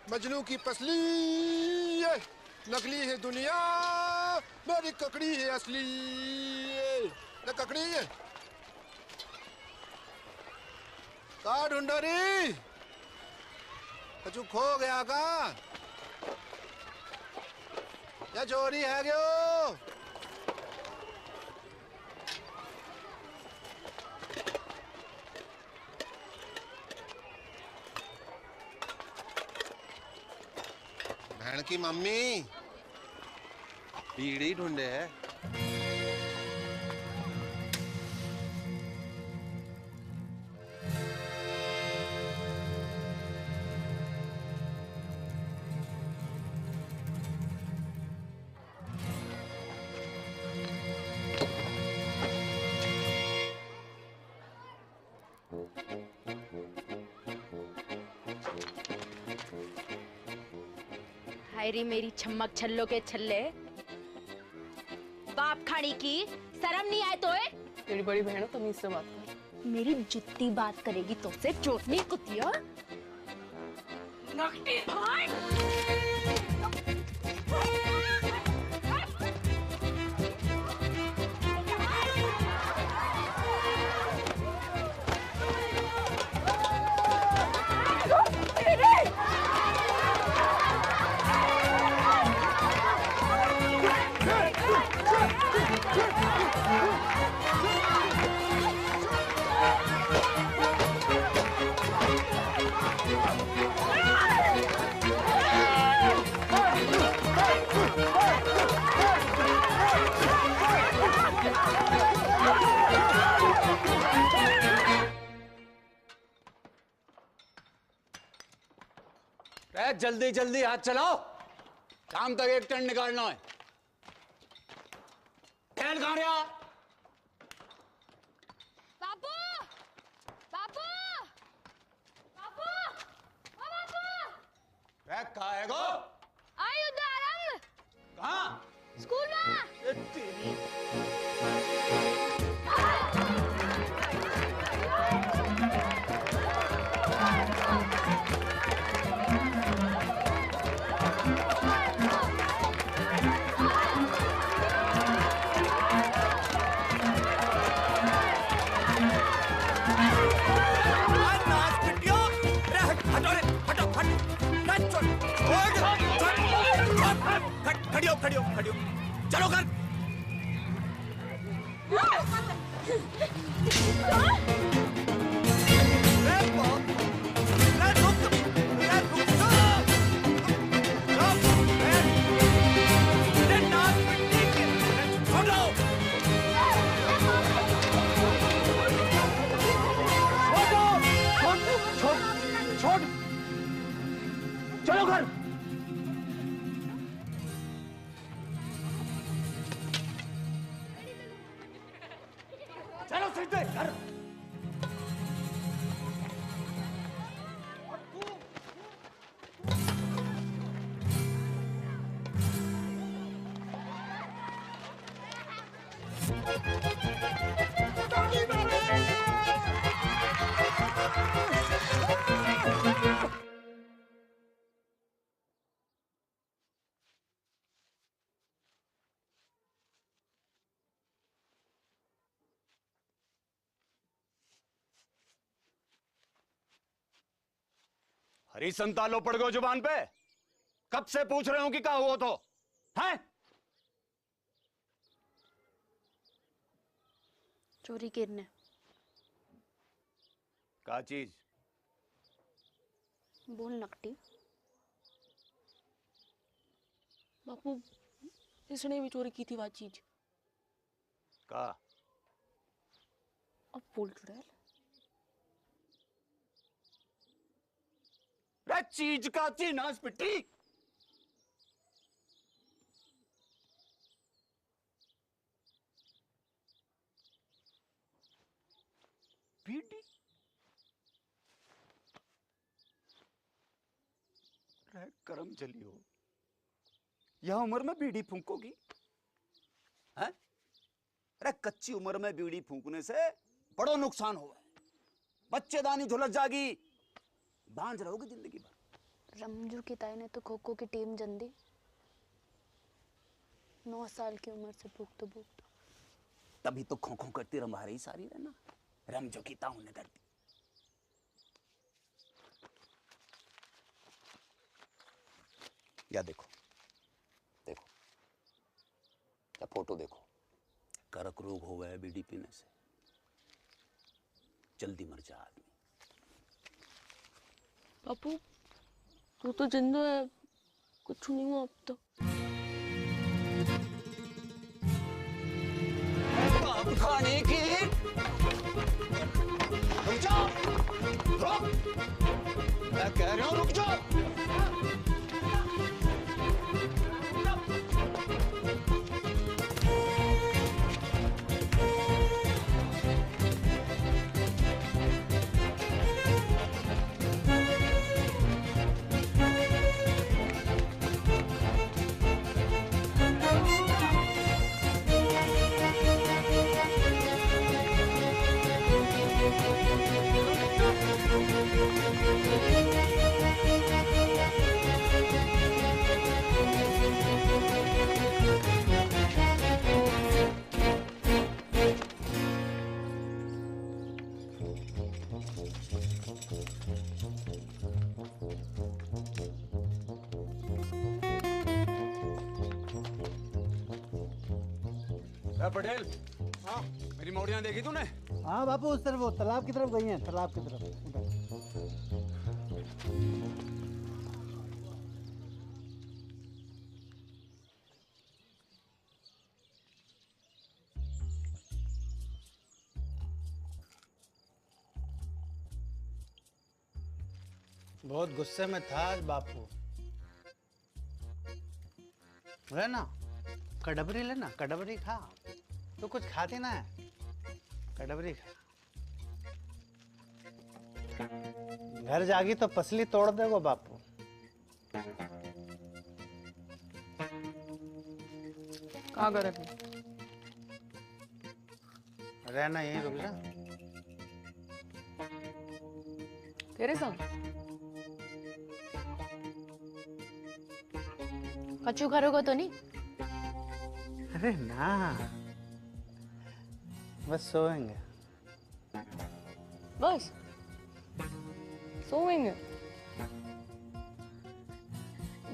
मजनू की पसली नकली है दुनिया, मेरी ककड़ी है असली। न ककड़ी है का ढूंढो री, कछु खो गया का या चोरी है गयो? बहन की मम्मी बीड़ी ढूंढे है। हायरी मेरी छम्मक छल्लो के छल्ले, बाप खानी की शर्म नहीं आए तो? तेरी बड़ी बहन तमीज से बात कर। मेरी जुत्ती बात करेगी तो से चोटनी कुतिया। नकटी भाई जल्दी जल्दी हाथ चलाओ, काम तक एक टन निकालना है। खेल कहाँ रहा? बाबू बाबू बाबू ओ बाबू कहाँ है गो? आई उधर कहाँ? स्कूल में। तेरी खड़ियो चलो कर। चलो घर। चलो सीधे घर। हरी संतालो पड़ गो जुबान पे। कब से पूछ रहे हो कि क्या हुआ तो है? चोरी करने क्या चीज? बोल नकटी। बापू इसने भी चोरी की थी वो चीज। का? अब बोल चुड़ैल। रे चीज का थी नास पिट्टी। बीड़ी? रे करम चली हो, यह उम्र में बीड़ी फूंकोगी? हैं? अरे कच्ची उम्र में बीड़ी फूंकने से बड़ो नुकसान हुआ है। बच्चेदानी झुलस जागी, बांझ रहोगे जिंदगी भर। रमजू की ताई ने तो खो खो की टीम जन दी। 9 साल की उम्र से भूख। तभी तो खो खो करती रंभा रही सारी रहना, रमजो की ताऊ ने कर दी। या देखो देखो, या फोटो देखो, कर्क रोग हो गया बीड़ी पीने से, जल्दी मर जा आदमी। बापू वो तो जिंदा है, कुछ नहीं हुआ अब तक। खाने की रुक जाओ, रुक, मैं कह रहा हूं रुक जाओ। पटेल, हाँ मेरी मौड़ियाँ देखी तूने? हाँ बापू, उस तरफ, वो तालाब की तरफ गई हैं, तालाब की तरफ उधर। बहुत गुस्से में था आज बापू। रहना, कड़बरी लेना, कड़बरी खा। तो कुछ खाती ना है, कड़बरी खा। घर जागी तो पसली तोड़ देगो बापू। कहाँ करे तू? रहना यहीं, रुक जा। तेरे संग? कचू करोगे तो नहीं? अरे ना, बस सोएंगे। बस सोएंगे?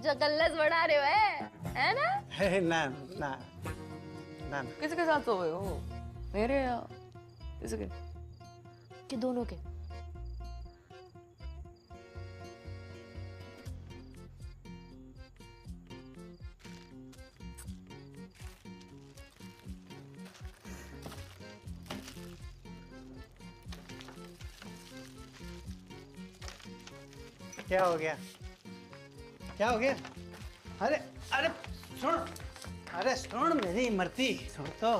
जो कल्लस बढ़ा रहे हो है ना? अरे ना ना ना। किसके साथ सोए हो? मेरे या किसके? कि दोनों के? क्या हो गया? क्या हो गया? अरे अरे सुन, अरे सुन मेरी इमरती, सुन तो।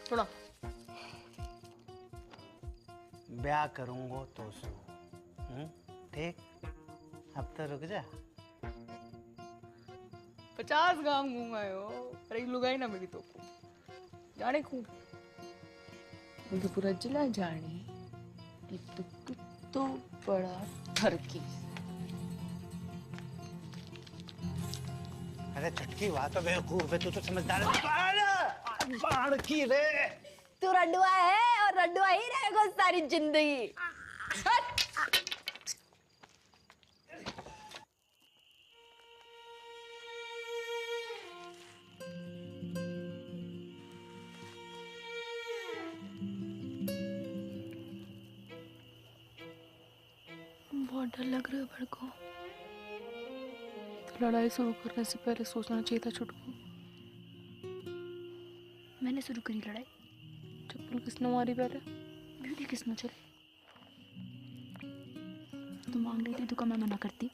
सुना। ब्याह करूंगा तो सो, ठीक? अब तो रुक जा। 50 गांव घूमाए हो, पर एक लुगाई ना मिली तो जाने खूब। मुझे पूरा जिला जाने कि तो बड़ा ठरकी। अरे चटकी वहां तो बेवकूफ है, तू तो समझदार है। अरे बाढ़ की रे, तू रड्डुआ है और रड्डुआ ही रहेगा सारी जिंदगी। बहुत डर लग रहा है मेरे को। तो लड़ाई शुरू करने से पहले सोचना चाहिए था छुटकू। मैंने शुरू करी लड़ाई? चप्पल किसने मारी पहले? ब्यूटी किसने चली? तू मांग रही थी, तू का मैं मना करती?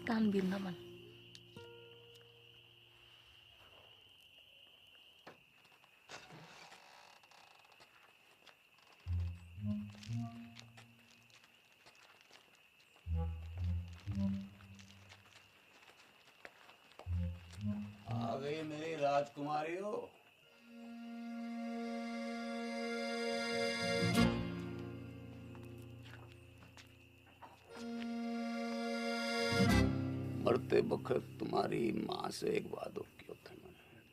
कान भी ना मन। आ गई मेरी राजकुमारी हो। मरते वक्त तुम्हारी माँ से एक वादो किया था मैंने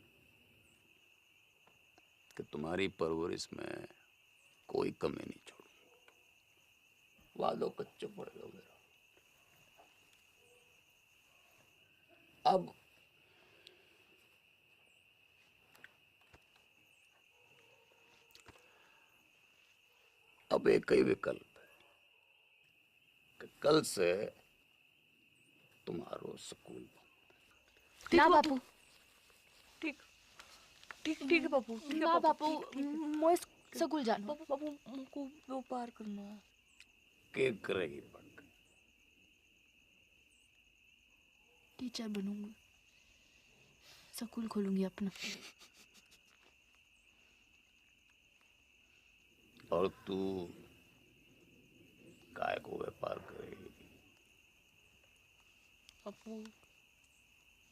कि तुम्हारी परवरिश में कोई कमी नहीं छोड़ूंगा। वादो कच्चो पड़ गया मेरा। अब एक ही विकल्प है कि कल से तुम्हारो स्कूल ना बापू ठीक ठीक ठीक है बापू। ना बापू मैं स्कूल जाना। बापू मुझको व्यापार करना है। के करेगी बन गई। टीचर बनूंगी, स्कूल खोलूंगी अपना। और तू काय को व्यापार करेगी? बापू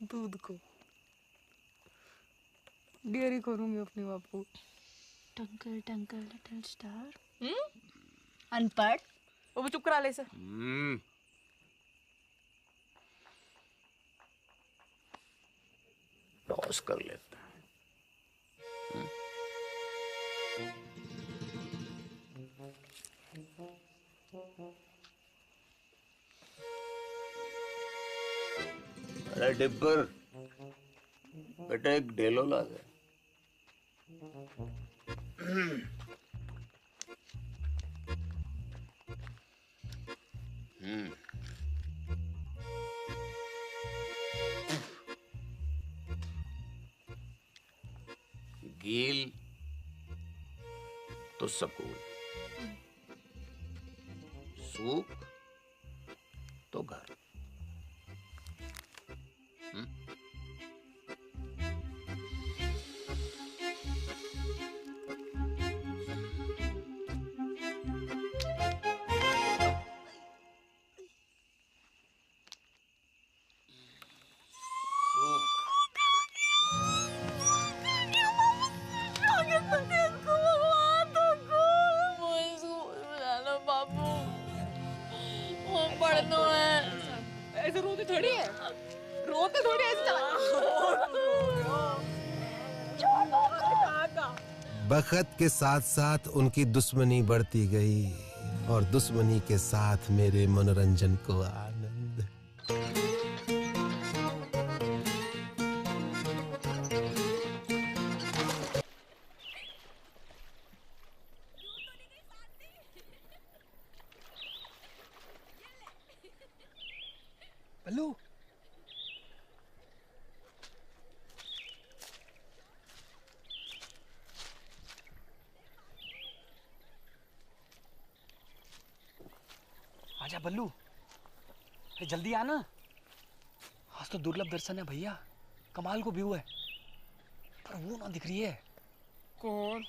दूध को डेयरी करूंगी अपनी बापू। टंकल टंकल लिटिल स्टार। अनपढ़ वो चुप करा ले सर। टॉस कर लेते हैं। अरे डिब्बर बेटा एक डेलो ला दे। गील तो सकूल, सूख तो घर। ऐसे रोते थोड़ी है, रोते थोड़ी ऐसे चला। बखत के साथ साथ उनकी दुश्मनी बढ़ती गई और दुश्मनी के साथ मेरे मनोरंजन को आनंद। बल्लू आजा बल्लू, अरे जल्दी आना। आज तो दुर्लभ दर्शन है भैया, कमाल को व्यू है। पर वो ना दिख रही है। कौन?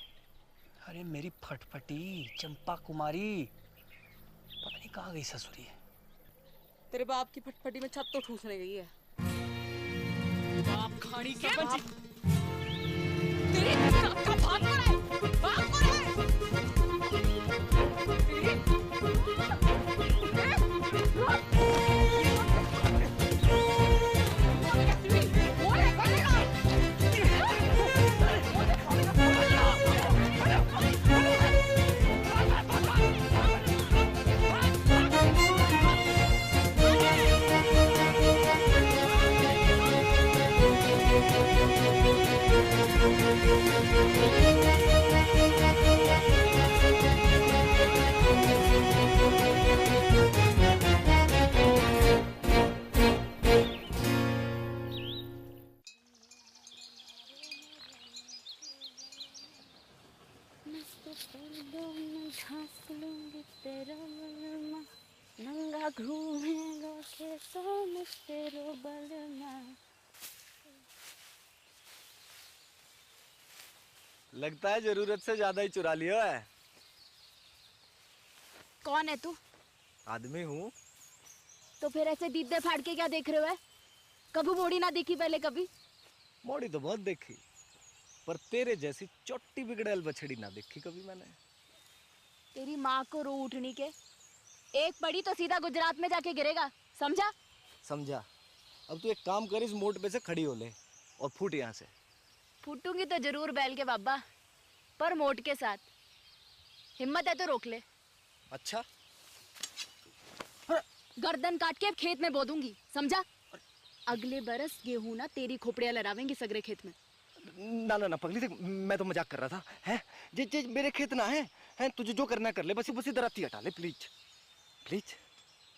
अरे मेरी फटफटी चंपा कुमारी, पता नहीं कहाँ गई ससुरी है। तेरे बाप की फटफटी में छत तो ठूसने गई है। बाप खाड़ी के तेरे बाप का भाग रहा है, भाग रहा है। नंगा घूमेगा कैसा तेरो बलमा। लगता है जरूरत से ज्यादा ही चुरा लिया है। कौन है तू? आदमी हूँ। तो फिर ऐसे दीदे फाड़ के क्या देख रहे हो? कभी मोड़ी ना देखी पहले कभी? मोड़ी तो बहुत देखी, पर तेरे जैसी चोटी बिगड़ेल बछड़ी ना देखी कभी मैंने। तेरी माँ को रो उठनी के, एक पड़ी तो सीधा गुजरात में जाके गिरेगा, समझा? समझा। अब तू एक काम कर, इस मोड़ पे से खड़ी हो ले और फूट यहाँ से। फूटूंगी तो जरूर बैल के बाबा, पर मोट के साथ। हिम्मत है तो रोक ले। अच्छा गर्दन काट के खेत में बो दूंगी, समझा? अगले बरस गेहूं ना तेरी खोपड़ियां लड़ावेंगी सगरे खेत में। ना ना ना पगली, देख मैं तो मजाक कर रहा था। हैं जे मेरे खेत ना है तुझे जो करना कर ले, बस इधर आती हटा ले प्लीज प्लीज,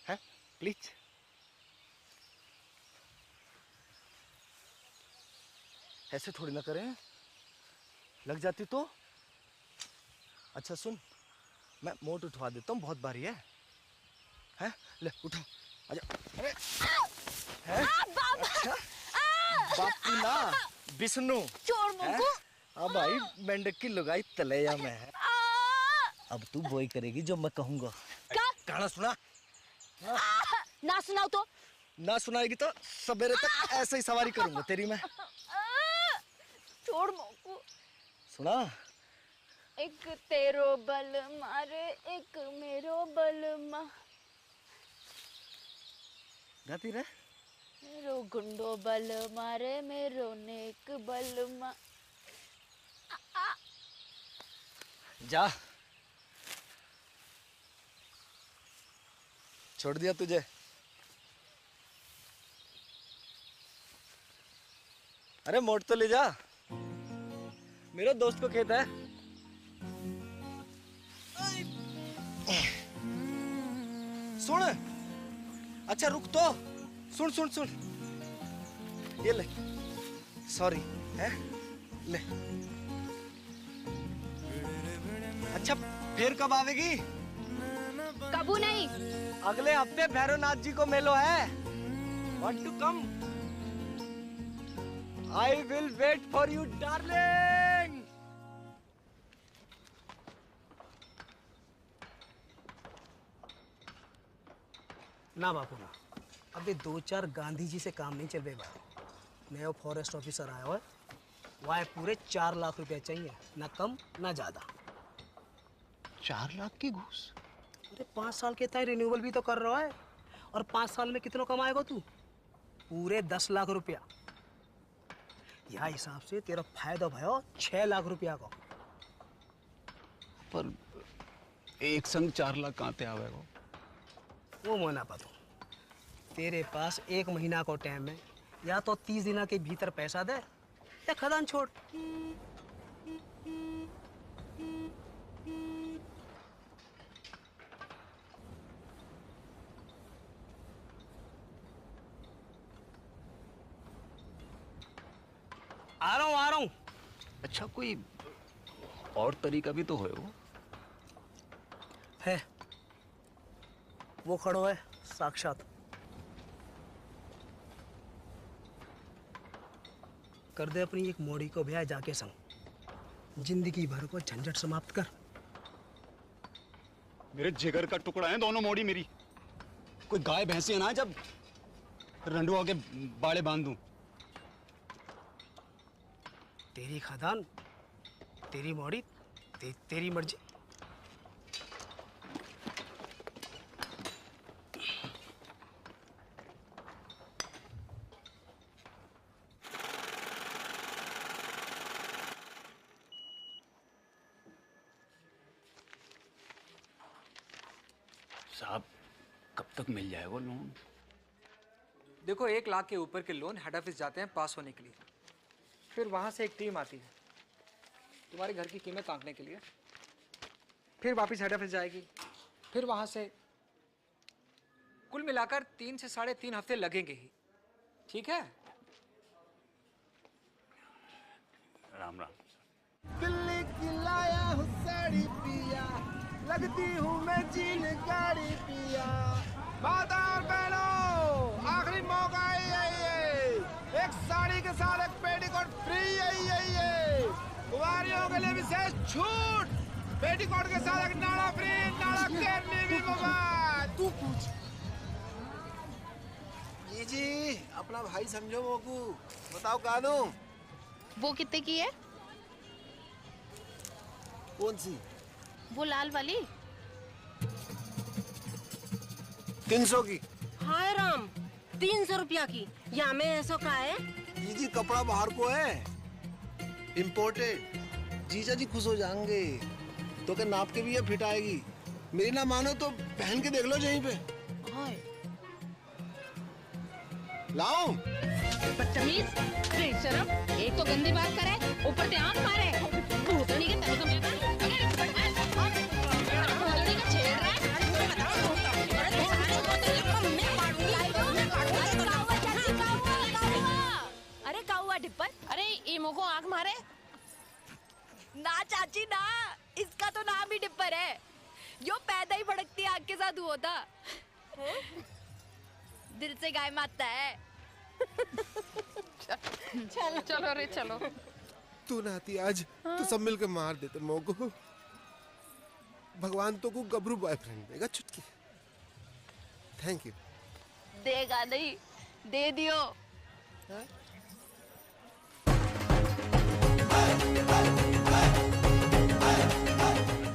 हैं प्लीज। ऐसे थोड़ी ना करें, लग जाती तो। अच्छा सुन, मैं मोट उठवा देता हूँ, बहुत भारी है। हैं ले उठा, आजा। अरे हैं? अच्छा बापू ना विष्णु चोर मुंगू। हाँ भाई, मेंढक की लुगाई तलैया में है। अब तू वही करेगी जो मैं कहूँगा। क्या? गाना सुना? ना सुनाओ तो? ना सुनाएगी तो सवेरे तक ऐसे ही सवारी करूंगा तेरी मैं। छोड़ मुंगू। सुना? एक तेरो बल मारे, एक मेरो बल मा। गाती रहे। मेरो गुंडो बल मारे, मेरो नेक बल मा। जा, छोड़ दिया तुझे। अरे मोट तो ले जा, मेरे दोस्त को खेत है। सुन, अच्छा रुक तो, सुन सुन सुन, ये ले, सॉरी है ले। अच्छा फिर कब आवेगी? कबू नहीं। अगले हफ्ते भैरवनाथ जी को मेलो है। Want to come? I will wait for you, darling. ना बापू ना, अबे 2-4 गांधी जी से काम नहीं चल रहे भाई। नया फॉरेस्ट ऑफिसर आया हुआ है, वह पूरे 4 लाख रुपया चाहिए, ना कम ना ज्यादा। 4 लाख की घूस? अरे 5 साल के तय रिन्यूअल भी तो कर रहा है, और 5 साल में कितना कमाएगा तू? पूरे 10 लाख रुपया। यह हिसाब से तेरा फायदा भयो 6 लाख रुपया का। पर एक संग 4 लाख कहाँ पे आवेगा? वो मोना पतो, तेरे पास 1 महीना को टाइम है, या तो 30 दिन के भीतर पैसा दे या खदान छोड़। आ रहा हूँ। अच्छा कोई और तरीका भी तो है वो? है, वो खड़ो है साक्षात। कर दे अपनी एक मोड़ी को ब्याह जाके संग, जिंदगी भर को झंझट समाप्त कर। मेरे जिगर का टुकड़ा है दोनों मोड़ी मेरी। कोई गाय भैंसी ना जब रंडुआ के बाड़े बांध दूं। तेरी खदान, तेरी मोड़ी, तेरी मर्जी। साहब कब तक मिल जाए वो लोन? देखो 1 लाख के ऊपर के लोन हेड ऑफिस जाते हैं पास होने के लिए, फिर वहाँ से एक टीम आती है तुम्हारे घर की कीमत आंकने के लिए, फिर वापस हेड ऑफिस जाएगी, फिर वहाँ से कुल मिलाकर 3 से 3.5 हफ्ते लगेंगे ही। ठीक है? राम राम। दिल्ली की लाया हूँ साड़ी पिया, लगती हूँ मैं जीन गाड़ी पिया। माता और बहनों, आखिरी मौका है ये, एक साड़ी के साथ एक पेटीकोट फ्री है। कुंवारियों के लिए विशेष छूट, पेटीकोट के साथ एक नाड़ा फ्री, नाड़ा केरनी भी मुफ्त। तू पूछ। जी अपना भाई समझो मोकू, बताओ कानू। वो कितने की है? कौन सी? वो लाल वाली। 300 की। हाय राम, 300 रुपया की। यहाँ में ऐसा का है? जी कपड़ा बाहर को है, इम्पोर्टेड। जीजा जी खुश हो जाएंगे। तो क्या नाप के भी ये फिट आएगी। मेरी ना मानो तो पहन के देख लो यहीं पे। लाओ। बदतमीज, बेशरम, एक तो गंदी बात करे, ऊपर से आंख मारे। भूतनी के तन को मिलता है। भूतनी का छेड़ रहा है। अरे काहुआ डिप्पर, अरे इमो को आंख मारे। ना चाची ना, इसका तो नाम ही डिप्पर है। यो पैदा ही भड़कती आग के साथ हुआ था। दिल से गाय मारता है। चलो चलो रे चलो। तू ना आती आज तो सब मिलकर मार देते मोको। भगवान तो को गबरू बॉयफ्रेंड देगा चुटकी। Thank you. देगा नहीं, दे दियो।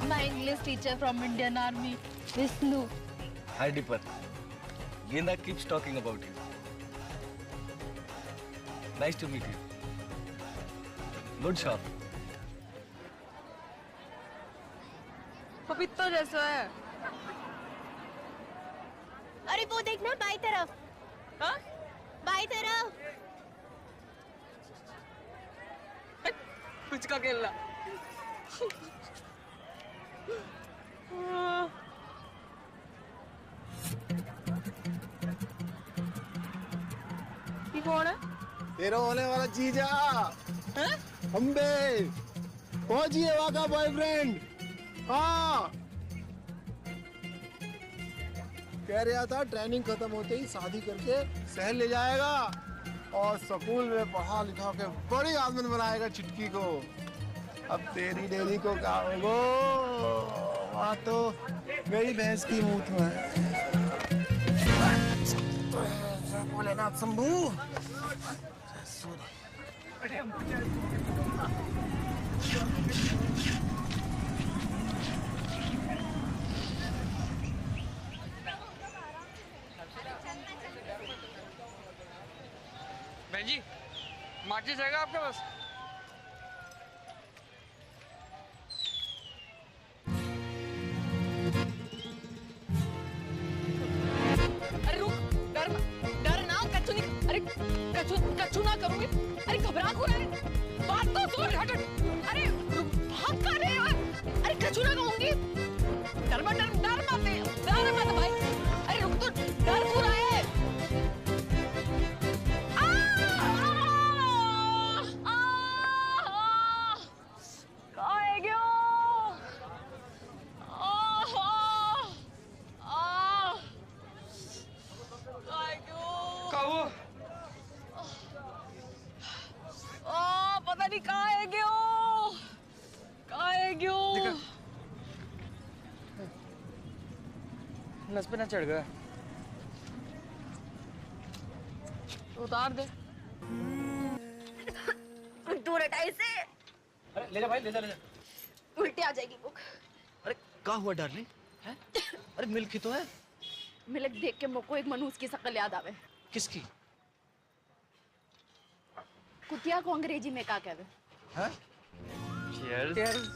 My English teacher from Indian Army, Vishnu. Hi Dipper. Genda keeps talking about you. Nice to meet you. Good shot. पपीता जैसा है। अरे वो देखना बाई तरफ। हाँ? बाई तरफ। कुछ का खेलना। ये कौन है? तेरा होने वाला जीजा। अम्बे फौजी है वहाँ का बॉयफ्रेंड। हाँ कह रहा था ट्रेनिंग खत्म होते ही शादी करके शहर ले जाएगा और स्कूल में पढ़ा लिखा के बड़ी आदमी बनाएगा चिटकी को। अब तेरी डेरी को क्या होगा? वहाँ तो मेरी भैंस की मूत में भोलेनाथ शंभू। बहन जी, माचिस जाएगा आपके पास? अरे रुक, डर ना, कच्चू नहीं, अरे कच्चू ना करूँगी। अरे घबरा क्यों रहे? बात तो सुन, हट। अरे भाग कहाँ रहे हो? अरे कच्चू ना कहूँगी। डर मत भाई। अरे रुक तो, डर क्यों रहा है? पता नहीं कहाँ है क्यों? नस पे ना चढ़ गया। उतार दे। दूर हटा इसे। अरे ले जा भाई, ले जा। उल्टी आ जाएगी बुक। अरे क्या हुआ डार्लिंग? हैं? अरे मिल्क ही तो है। मिल्क देख के मुझको एक मनहूस की शक्ल याद आवे। किसकी? कुतिया को अंग्रेजी में क्या कहवे? हैं? Cheers.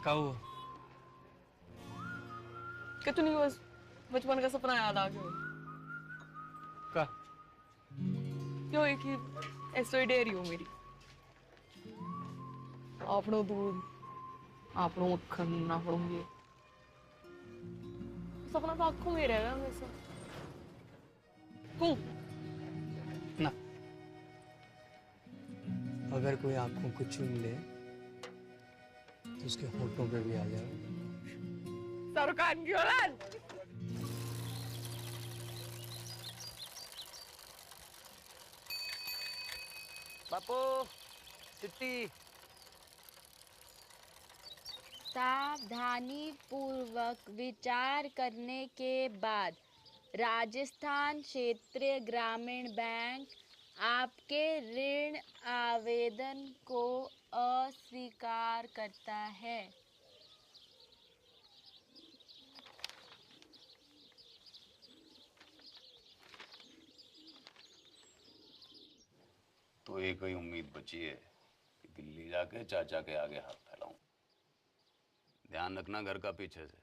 क्या हुआ? क्या तू नहीं, बस बचपन का सपना याद आ गया। क्या? क्यों एक ही ऐसे डेयरी हो मेरी। आपनो दूध, आपनो मक्खन, आपनो ये सपना तो आँखों में रहेगा वैसा। तू ना, अगर कोई आंखों को चूम ले तो उसके होठों पे भी आ जाए। सरकान की औलाद। बापू चिट्ठी। सावधानी पूर्वक विचार करने के बाद राजस्थान क्षेत्रीय ग्रामीण बैंक आपके ऋण आवेदन को अस्वीकार करता है। तो एक ही उम्मीद बची है कि दिल्ली जाके चाचा के आगे हाथ फैलाऊं। ध्यान रखना घर का पीछे से।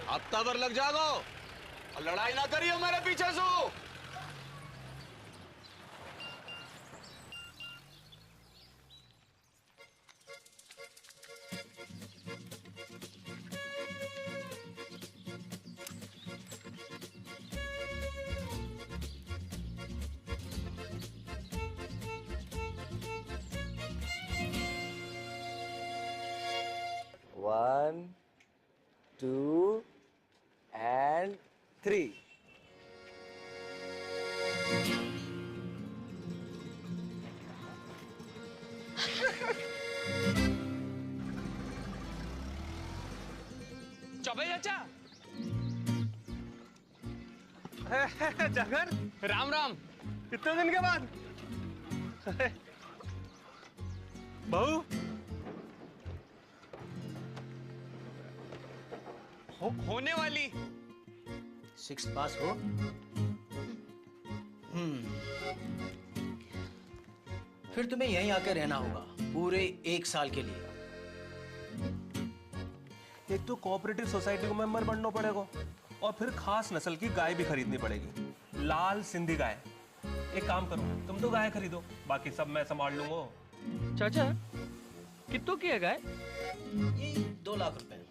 हफ्ता भर लग जागो और लड़ाई ना करियो मेरे पीछे से। One, two, and three. Choubey चाचा। जगन, राम राम। कितने दिन के बाद? बहू होने वाली 6 पास हो। फिर तुम्हें यहीं आके रहना होगा पूरे 1 साल के लिए। एक तो कोऑपरेटिव सोसाइटी को मेंबर बनना पड़ेगा और फिर खास नस्ल की गाय भी खरीदनी पड़ेगी, लाल सिंधी गाय। एक काम करो, तुम तो गाय खरीदो, बाकी सब मैं संभाल लूंगा। चाचा कितनों की है गाय? ये 2 लाख रुपए है?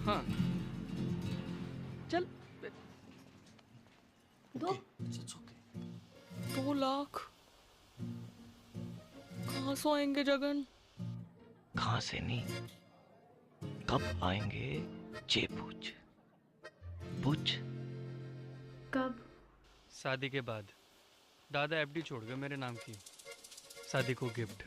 हाँ चल। 2 लाख कहाँ से आएंगे जगन? कहाँ से नहीं, कब आएंगे ये पूछ। पूछ कब? शादी के बाद। दादा एफडी छोड़ गए मेरे नाम की, शादी को gift.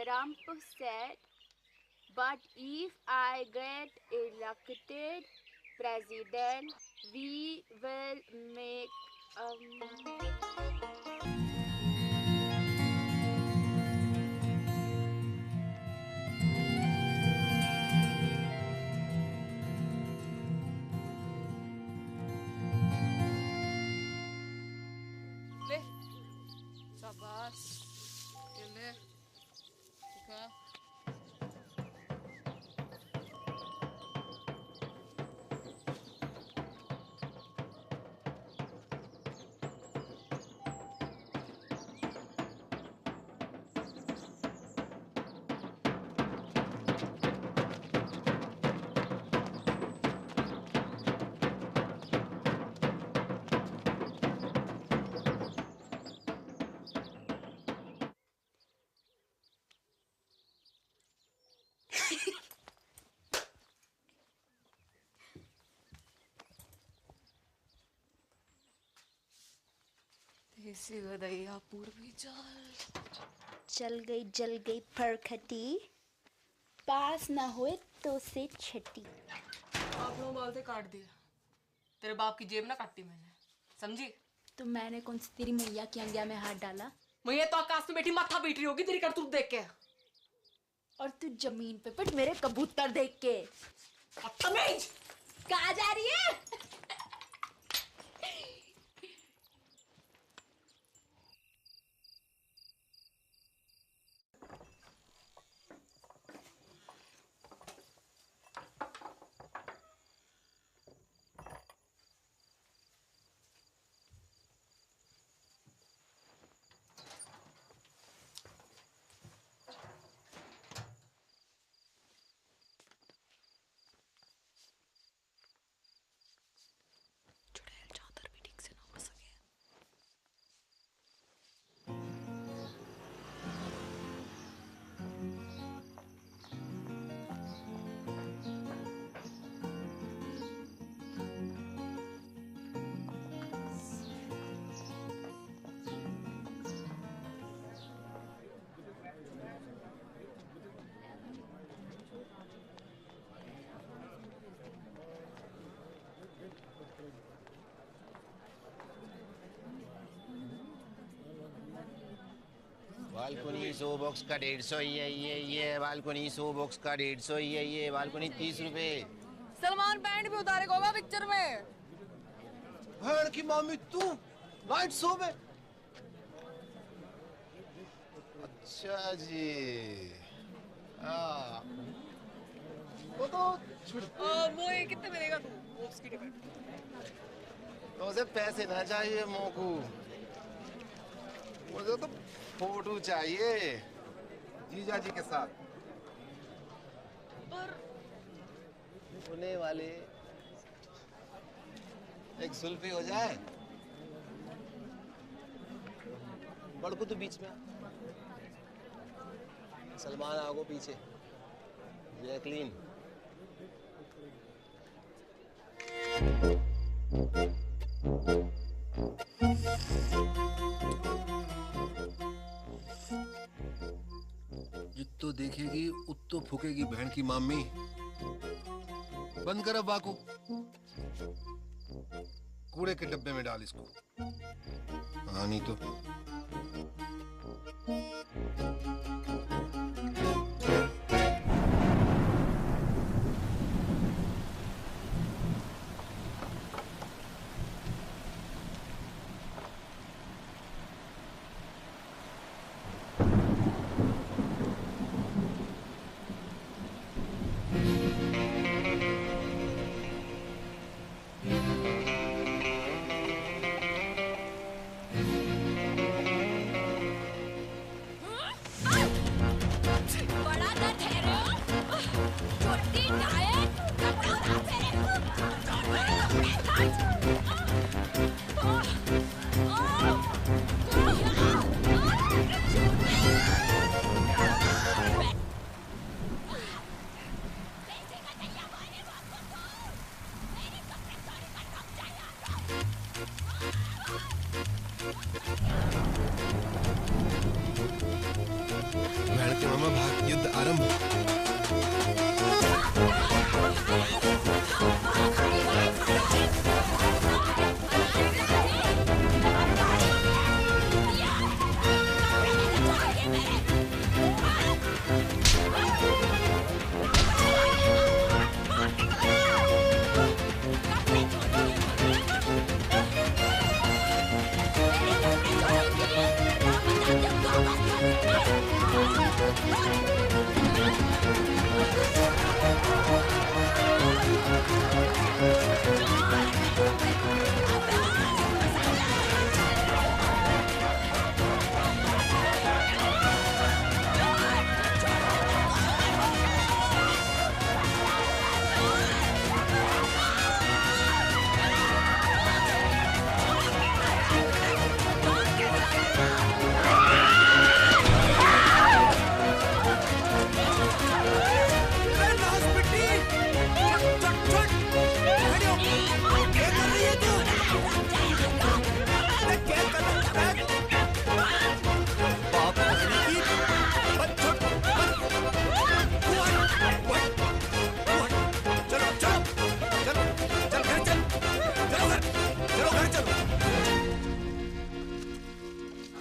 Trump said, but if I get elected president, we will make ले शाबाश, ये ले खा। देसी गदैया पूर्वी चल गई जल गई फरखटी, पास ना हुए तो से छठी। आप लोग बाल से काट दिया, तेरे बाप की जेब ना काटी मैंने, समझी? तो मैंने कौन सी तेरी मैया की अंगिया में हाथ डाला? मैया तो आकाश में बैठी माथा पीट रही होगी तेरी करतूत देख के। और तू जमीन पे पिट मेरे कबूतर देख के। बदतमीज! कहाँ जा रही है? बालकोनी 100 बॉक्स का 150 ये बालकोनी 100 बॉक्स का 150 ये बालकोनी 30 रुपए। सलमान बैंड भी उतारेगा होगा पिक्चर में। भैन की मामी तू नाइट शो में? अच्छा जी। वो तो वो ये कितने मिलेगा तू बॉक्स की टिकट? तो उसे पैसे ना चाहिए मोकू, मुझे तो फोटो चाहिए जीजा जी के साथ। पर होने वाले एक सुल्फी हो जाए। बड़कू तो बीच में, सलमान आगो पीछे, जैकलीन। जित्तो देखेगी उत्तो फूकेगी बहन की मामी। बंद कर अब बाकू, कूड़े के डब्बे में डाल इसको। हाँ नहीं तो बड़ा दर्द है रे। छोटी डायट कपड़ा बहन के मामा भाग, युद्ध आरंभ।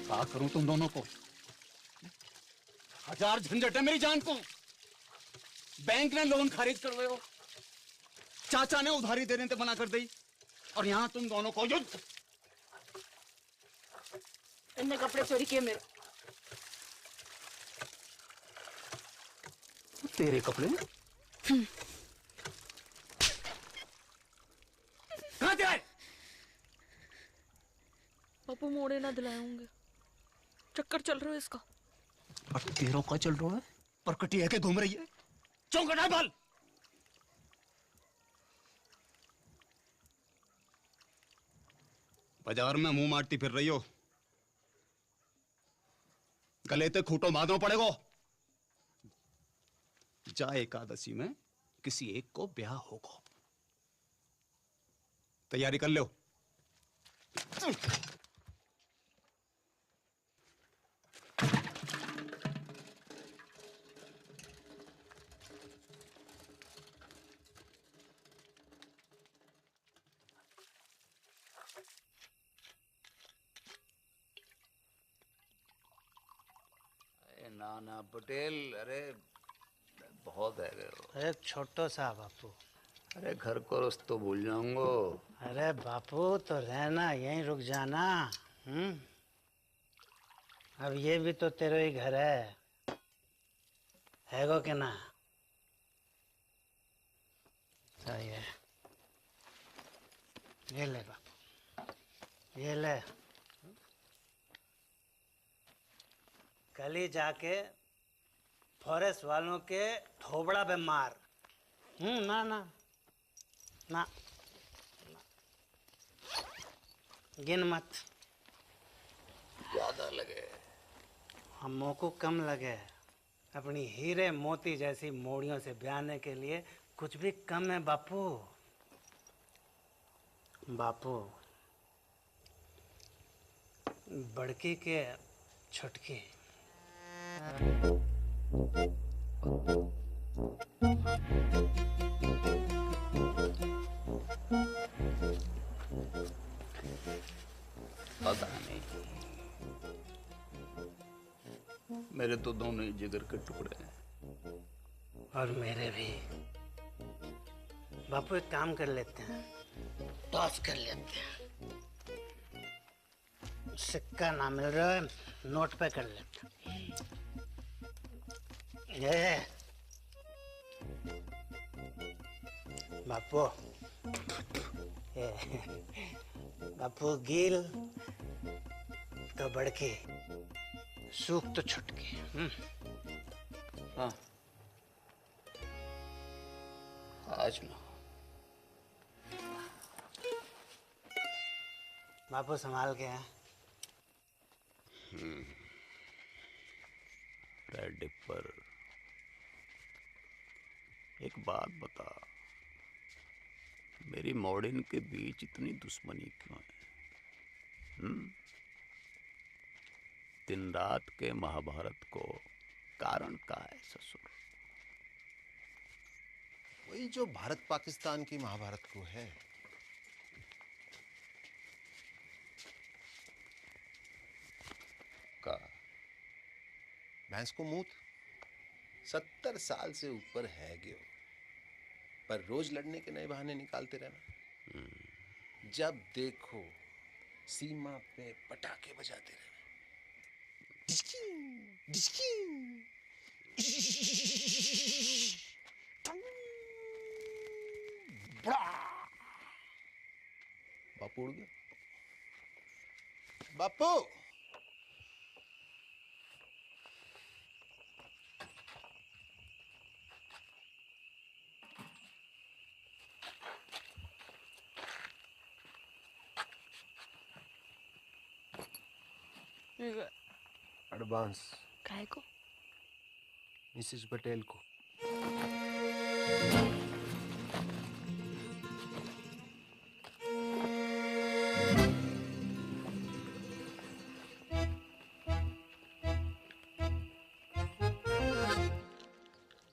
क्या करूं तुम दोनों को? हजार झंझट है मेरी जान को। बैंक ने लोन खारिज कर रहे हो, चाचा ने उधारी देने से मना कर दी, और यहां तुम दोनों को युद्ध। इनने कपड़े चोरी किए मेरे। तेरे कपड़े कहां थे? पापा मोड़े ना दिलाए होंगे, चक्कर चल रहा है इसका। और तेरों का चल रहा है, परकटी है के घूम रही है। चौंकट है बाल। बाजार में मुंह मारती फिर रही हो, गले ते खूंटो बांधना पड़ेगा। जा एकादशी में किसी एक को ब्याह होगा, तैयारी कर लो। ना ना पटेल, अरे बहुत है गए हो। एक छोटो सा बापू। अरे घर को रस्तो भूल जाऊंगा। अरे बापू तो रहना, यहीं रुक जाना। अब ये भी तो तेरे ही घर है गो कि ना? सही है। ये ले बापू, ये ले। कल ही जाके फॉरेस्ट वालों के थोबड़ा पे मार। ना ना ना, गिन मत। ज्यादा लगे हमों को कम लगे। अपनी हीरे मोती जैसी मोड़ियों से ब्याने के लिए कुछ भी कम है बापू। बापू, बड़की के छुटकी। पता नहीं, मेरे तो दोनों ही जिगर के टुकड़े हैं। और मेरे भी। बापू एक काम कर लेते हैं, टॉस कर लेते हैं। सिक्का ना मिल रहा है, नोट पे कर लेते हैं। ये बापू, ये बापू गील तो बड़की, सूख तो छुटकी। हाँ, आज ना बापू संभाल के हैं। रेड पर एक बात बता, मेरी मॉर्डन के बीच इतनी दुश्मनी क्यों है? दिन रात के महाभारत को कारण का है ससुर? वही जो भारत पाकिस्तान की महाभारत को है। का भैंस को मूत 70 साल से ऊपर है गयो, पर रोज लड़ने के नए बहाने निकालते रहना। जब देखो सीमा पे पटाखे बजाते रहना। बापू उड़ गया। बापू, एडवांस काहे को? मिसेस पटेल को।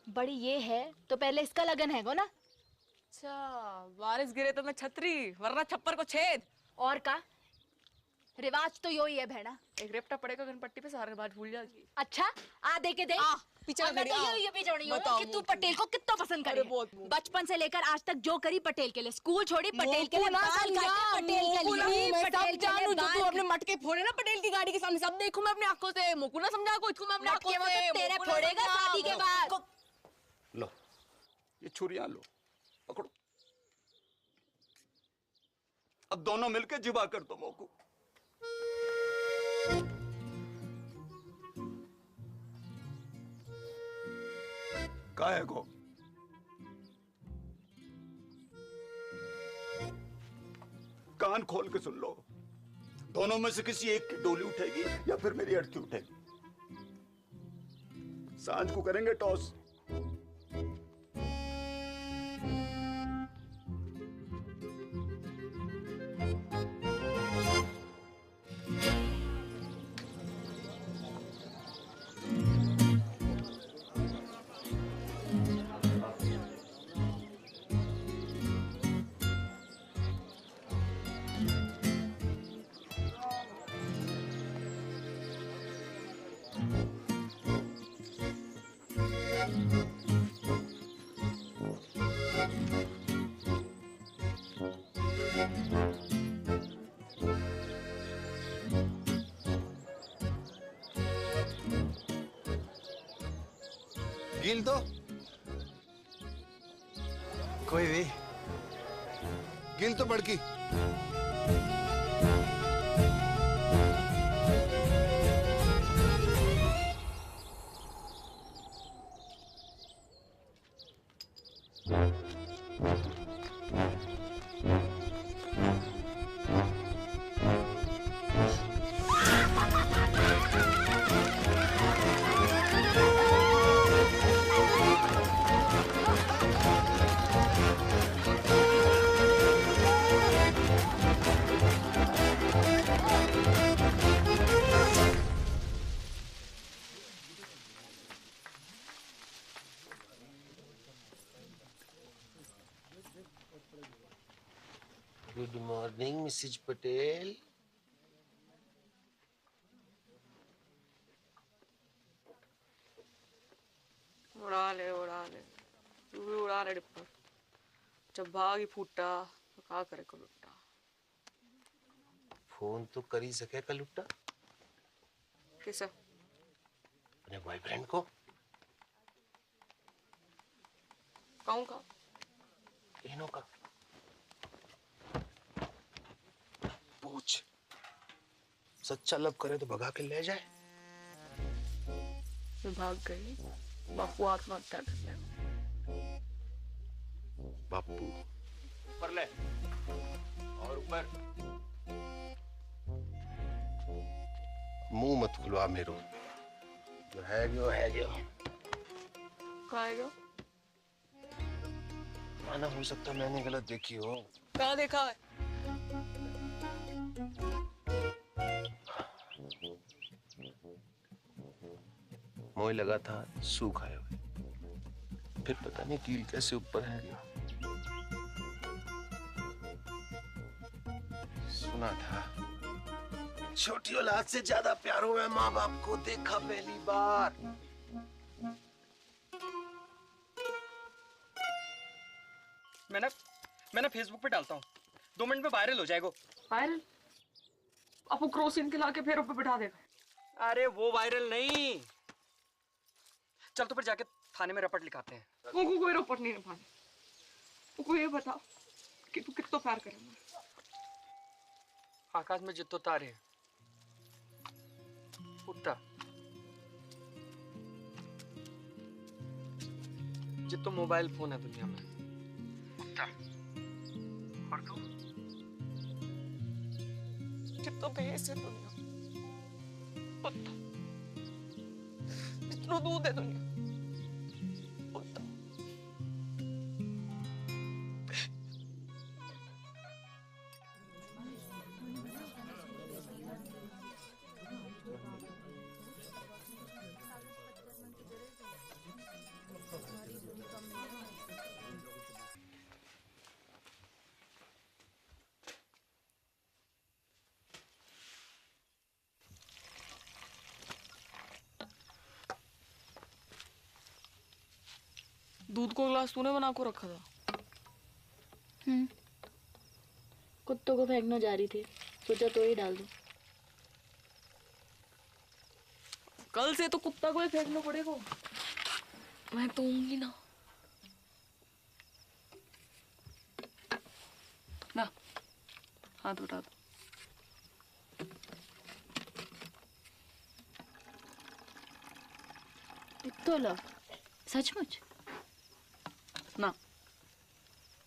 बड़ी ये है तो पहले इसका लगन है गो ना। अच्छा, बारिश गिरे तो मैं छतरी, वरना छप्पर को छेद। और का रिवाज तो यो ही है भेड़ा। एक रेपटा पड़ेगा गणपट्टी पे, सारे बात भूल जाएगी। अच्छा, आ दे के दे। पीछे और मैं तो ये भी जोड़ी हूँ कि तू पटेल को कितना पसंद करे। बचपन से लेकर आज तक जो करी पटेल के लिए, स्कूल छोड़ी पटेल के लिए, बाल काटे पटेल के लिए, पटेल के लिए तू अपने मटके फोड़े ना पटेल की गाड़ी के सामने, सब देखूं मैं अपनी आंखों से। मोकू ना समझा को, इसको मैं अपनी आंखों से। तेरे फोड़ेगा शादी के बाद। लो ये छुरियां लो, पकड़ो। अब दोनों मिलके जिबा कर दो मोकू। काहे को? कान खोल के सुन लो, दोनों में से किसी एक की डोली उठेगी या फिर मेरी अड़की उठेगी। सांझ को करेंगे टॉस। गिल तो कोई भी गिल तो बड़की। Good morning Mrs Patel. उड़ा ले तू भी उड़ा ले डिप्पर। जब भाग ही फूटा तो क्या करे को लुट्टा। फोन तो कर ही सके का लुट्टा किसे? अपने बॉयफ्रेंड को। कहूँ का? इनो का पूछ। सच्चा लव करे तो भगा के ले जाए। मैं भाग गई, बापू आत्महत्या कर ले। बापू ऊपर ले और ऊपर। मुंह मत खुलवा मेरो। जो है जो है जो। कहाँ है जो? माना हो सकता मैंने गलत देखी हो। कहाँ देखा है? मोह लगा था सूख आए हुए। फिर पता नहीं कील कैसे ऊपर है गया। सुना था छोटी औलाद से ज्यादा प्यार हुआ माँ बाप को देखा पहली बार। मैं ना फेसबुक पे डालता हूँ, 2 मिनट में वायरल हो जाएगा। वायरल? आपको क्रोसिन खिला के फिर ऊपर बिठा देगा। अरे वो वायरल नहीं। चल तो फिर जाके थाने में रपट लिखाते हैं। वो कोई रपट नहीं लिखाने। वो ये बता कि तू कितना प्यार करेगा। आकाश में जितो तारे उतना जितो मोबाइल फोन है दुनिया में उतना। और तू जितना भैंस है दुनिया उतना। जितना दूध है दुनिया उतना। दूध को गिलास तूने बना को रखा था? कुत्तों को फेंकना जा रही थी, सोचा तो ही डाल दूं। कल से तो कुत्ता को ही फेंकना पड़ेगा। मैं तो होंगी ना। ना हाथ उठा दो। तो लो, सचमुच ना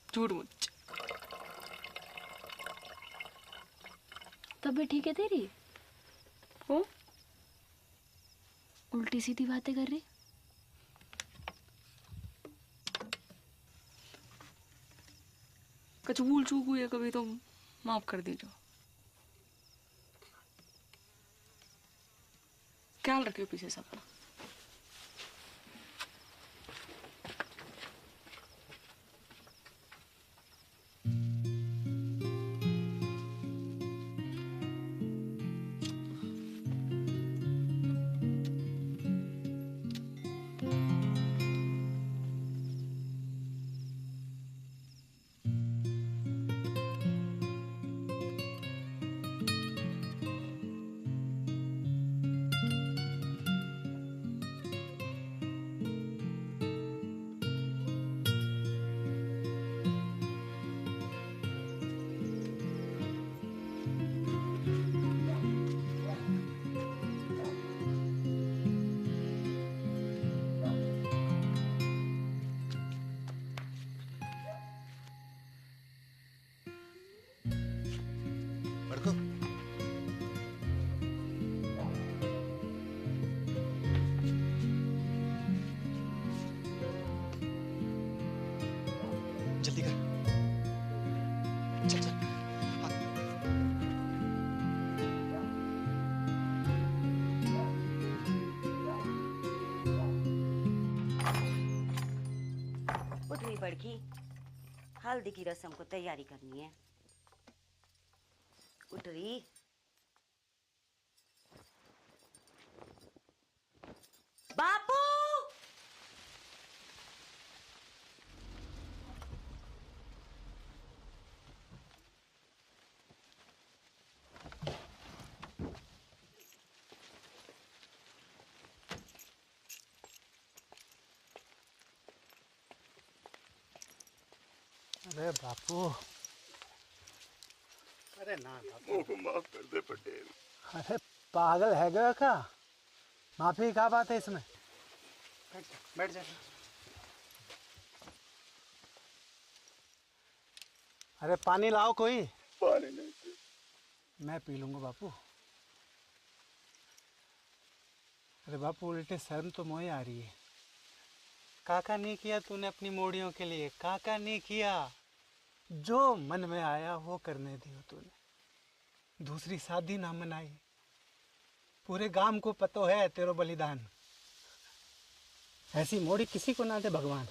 झूठ मुझ। तब भी ठीक है तेरी। हो उल्टी सीधी बातें कर रही। कुछ भूल चूक हुई है कभी तो माफ कर दीजिए। ख्याल रखियो पीछे से अपना। जल्दी कर। चल चल। उठ रही बड़की, हल्दी की रस्म को तैयारी करनी है। उठ रही। बापू! अरे बापू, अरे ना बापू, मुझको माफ कर दे पटेल। अरे पागल है गया क्या? माफी क्या बात है इसमें? बैठ जा। अरे पानी लाओ कोई। पानी नहीं। मैं पी लूंगा बापू। अरे बापू उल्टे शर्म तो मोहे आ रही है। काका नहीं किया तूने अपनी मोड़ियों के लिए, काका नहीं किया। जो मन में आया वो करने दियो तूने। दूसरी शादी ना मनाई। पूरे गांव को पतो है तेरो बलिदान। ऐसी मोड़ी किसी को ना दे भगवान।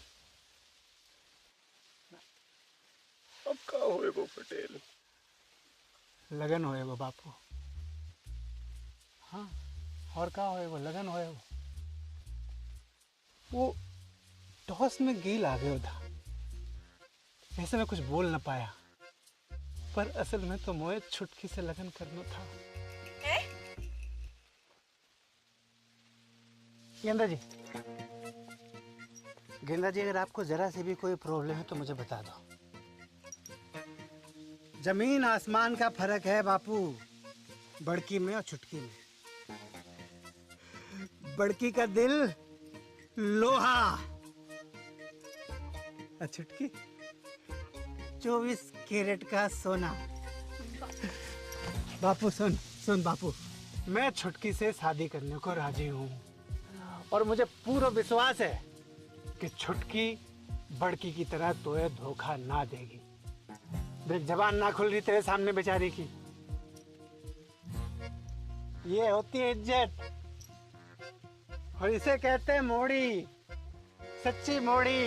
अब क्या होएगो पटेल? लगन होएगो बापू। हाँ, और क्या होएगो? लगन होएगो। वो टॉस में गेल आ गया था, ऐसे में कुछ बोल न पाया, पर असल में तो मोए छुटकी से लगन करना था। गेंदा जी, गेंदा जी, अगर आपको जरा से भी कोई प्रॉब्लम है तो मुझे बता दो। जमीन आसमान का फर्क है बापू, बड़की में और छुटकी में। बड़की का दिल लोहा और छुटकी 24 कैरेट का सोना। बापू सुन सुन बापू, मैं छुटकी से शादी करने को राजी हूँ और मुझे पूरा विश्वास है कि छुटकी बड़की की तरह तोए धोखा ना देगी। देख जबान ना खुल रही तेरे सामने बेचारी की। ये होती है इज्जत और इसे कहते हैं मोड़ी, सच्ची मोड़ी।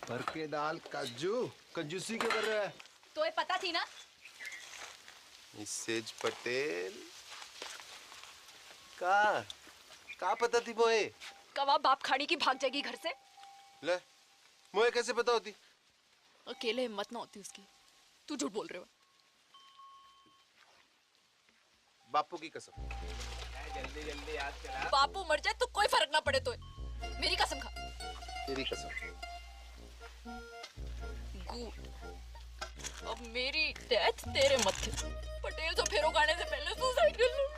भर के दाल काजू, कंजूसी क्यों कर रहा है? तो ये पता थी ना? मिसेज पटेल का पता थी मोए? कवा बाप खाड़ी की भाग जाएगी घर से। ले, मोए कैसे पता होती? अकेले हिम्मत ना होती उसकी। तू झूठ बोल रहे हो। बापू की कसम। जल्दी जल्दी याद करा। बापू मर जाए तो कोई फर्क ना पड़े तो। मेरी कसम खा। तेरी कसम। गुड। अब मेरी डेथ तेरे मत्थे। पटेल तो फेरो गाने से पहले सुसाइड कर लूं।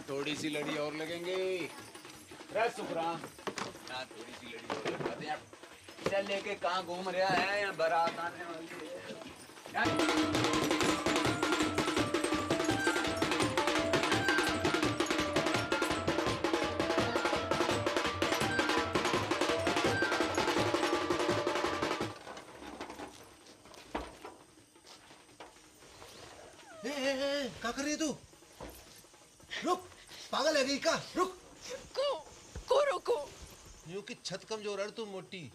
थोड़ी सी लड़ी और लगेंगे। सुखराम, यहाँ थोड़ी सी लड़ी और लगाते हैं। चल लेके कहाँ घूम रहा है? यहाँ बारात आने वाली है। क्या कर रही है तू? रुक, पागल है क्या? रुक। को रुको। यूं कि छत कमजोर है तू मोटी,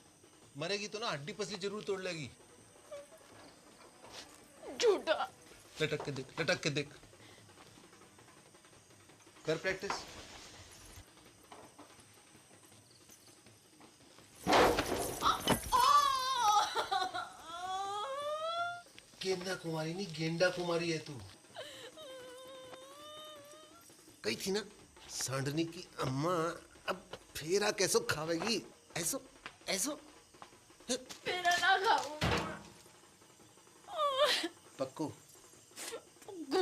मरेगी तो ना हड्डी पसली जरूर तोड़ लेगी। झूठा। लटक के देख, लटक के देख। कर प्रैक्टिस। गेंदा कुमारी नहीं, गेंडा कुमारी है तू। कही थी ना सांडनी की अम्मा अब फेरा कैसो खावेगी, ऐसो ऐसो। मेरा ना खाओ। पक्कू पक्कू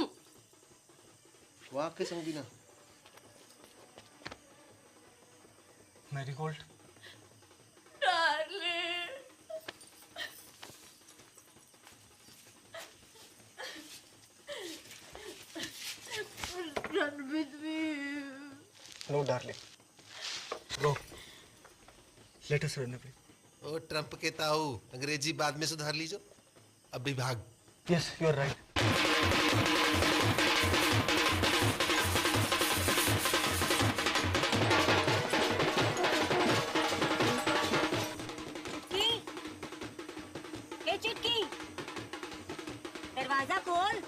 वाह के संगी ना। Marigold darling. Run with me. No darling, go, let us run away. ओ ट्रम्प के ताऊ, अंग्रेजी बाद में सुधार लीजो, अभी भाग। Yes, you are right. Chutki, ए चुटकी, दरवाजा खोल।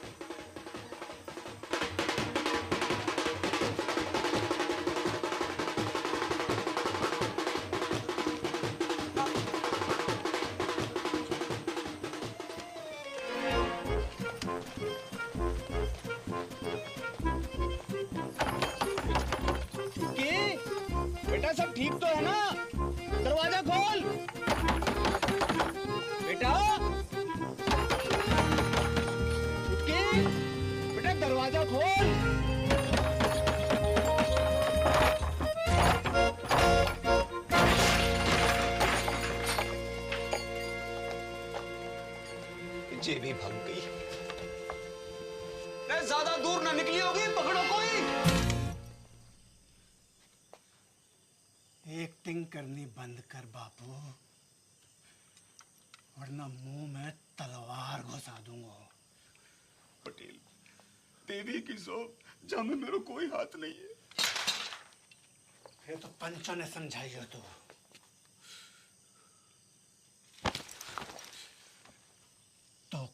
बेटा सब ठीक तो है ना? दरवाजा खोल बेटा। चुटकी, बेटा दरवाजा खोल। जे भी भाग गई। ज्यादा दूर ना निकली होगी, पकड़ो कोई। एक्टिंग करनी बंद कर बापू, वरना मुंह में तलवार घुसा दूंगा। पटेल, देवी की सो जहाँ में मेरा कोई हाथ नहीं है। ये तो पंचा ने समझाई हो तो।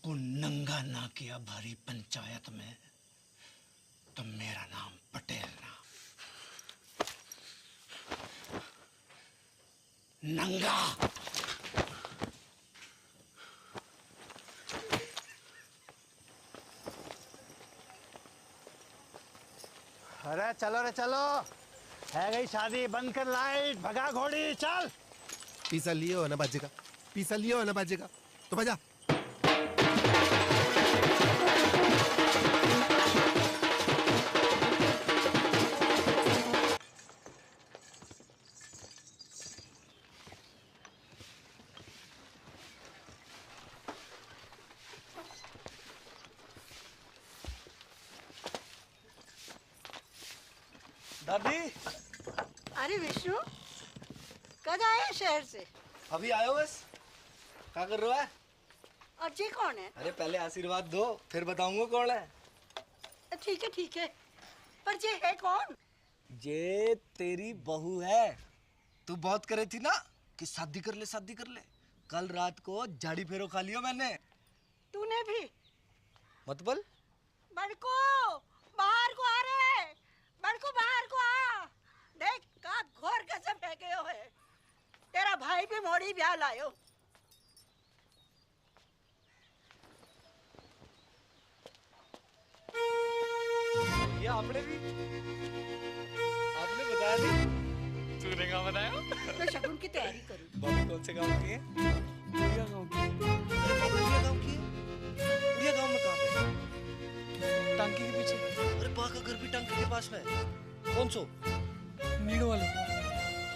को नंगा ना किया भारी पंचायत में तो मेरा नाम पटेल ना। नंगा अरे चलो रे चलो, है गई शादी, बंद कर लाइट, भगा घोड़ी, चल। पीसा लियो ना बाजेगा, पीसा लियो ना बाजेगा, तो बजा। दादी। अरे विष्णु, कब आए शहर से? अभी आयो बस। क्या कर रहा है? और जी कौन है? अरे पहले आशीर्वाद दो, फिर बताऊंगा कौन है। ठीक है ठीक है, पर ये है कौन? ये तेरी बहू है। तू बहुत करे थी ना कि शादी कर ले शादी कर ले। कल रात को झाड़ी फेरो खा लियो मैंने। तूने भी? मतलब? बड़को बाहर को आ रहे, बड़को बाहर को आ। देख का घोर कसम फेंके हो है। तेरा भाई भी मोड़ी ब्याह लायो। ये आपने बताया नहीं? तूने कहाँ बताया? तो शगुन की तैयारी करूँ। बॉबी कौन से गांव की है? उड़िया गांव की। उड़िया गांव की? उड़िया गांव में कहाँ पे? टांकी के पीछे। अरे पा का घर भी टांकी के पास में है। कौन सो? नीलो वाला।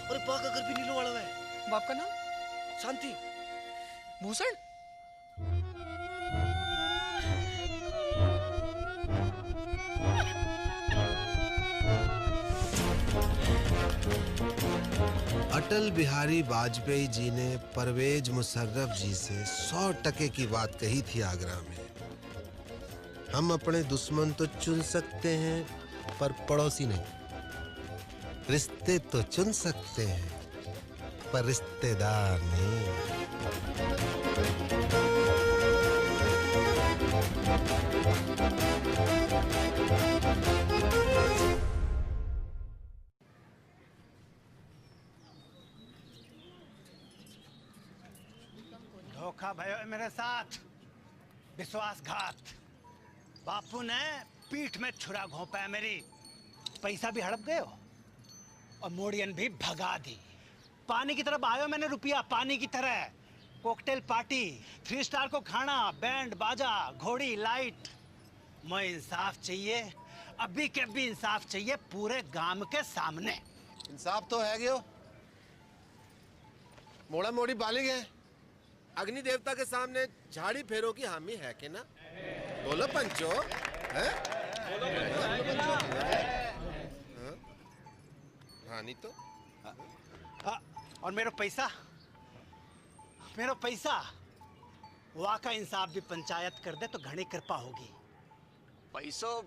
अरे पा का घर भी नीलो वाला है। बाप का नाम? शांति। भूषण? अटल बिहारी वाजपेयी जी ने परवेज मुशर्रफ जी से 100% की बात कही थी आगरा में। हम अपने दुश्मन तो चुन सकते हैं पर पड़ोसी नहीं। रिश्ते तो चुन सकते हैं पर रिश्तेदार नहीं। धोखा भयो मेरे साथ, विश्वासघात। बापू ने पीठ में छुरा घोंपा है मेरी, पैसा भी हड़प गए हो और मोड़ियन भी भगा दी। पानी की तरफ आयो मैंने रुपया, पानी की तरह। कॉकटेल पार्टी, 3 स्टार को खाना, बैंड बाजा, घोड़ी लाइट। मैं इंसाफ चाहिए, अभी के अभी इंसाफ चाहिए पूरे गांव के सामने। इंसाफ तो है गयो, मोड़ा मोड़ी बालिग है। अग्नि देवता के सामने झाड़ी फेरो की हामी है कि ना? बोलो पंचो, हैं? हाँ नहीं तो। और मेरा पैसा, वहाँ का इंसाफ भी पंचायत कर दे तो घनी कृपा होगी। पैसो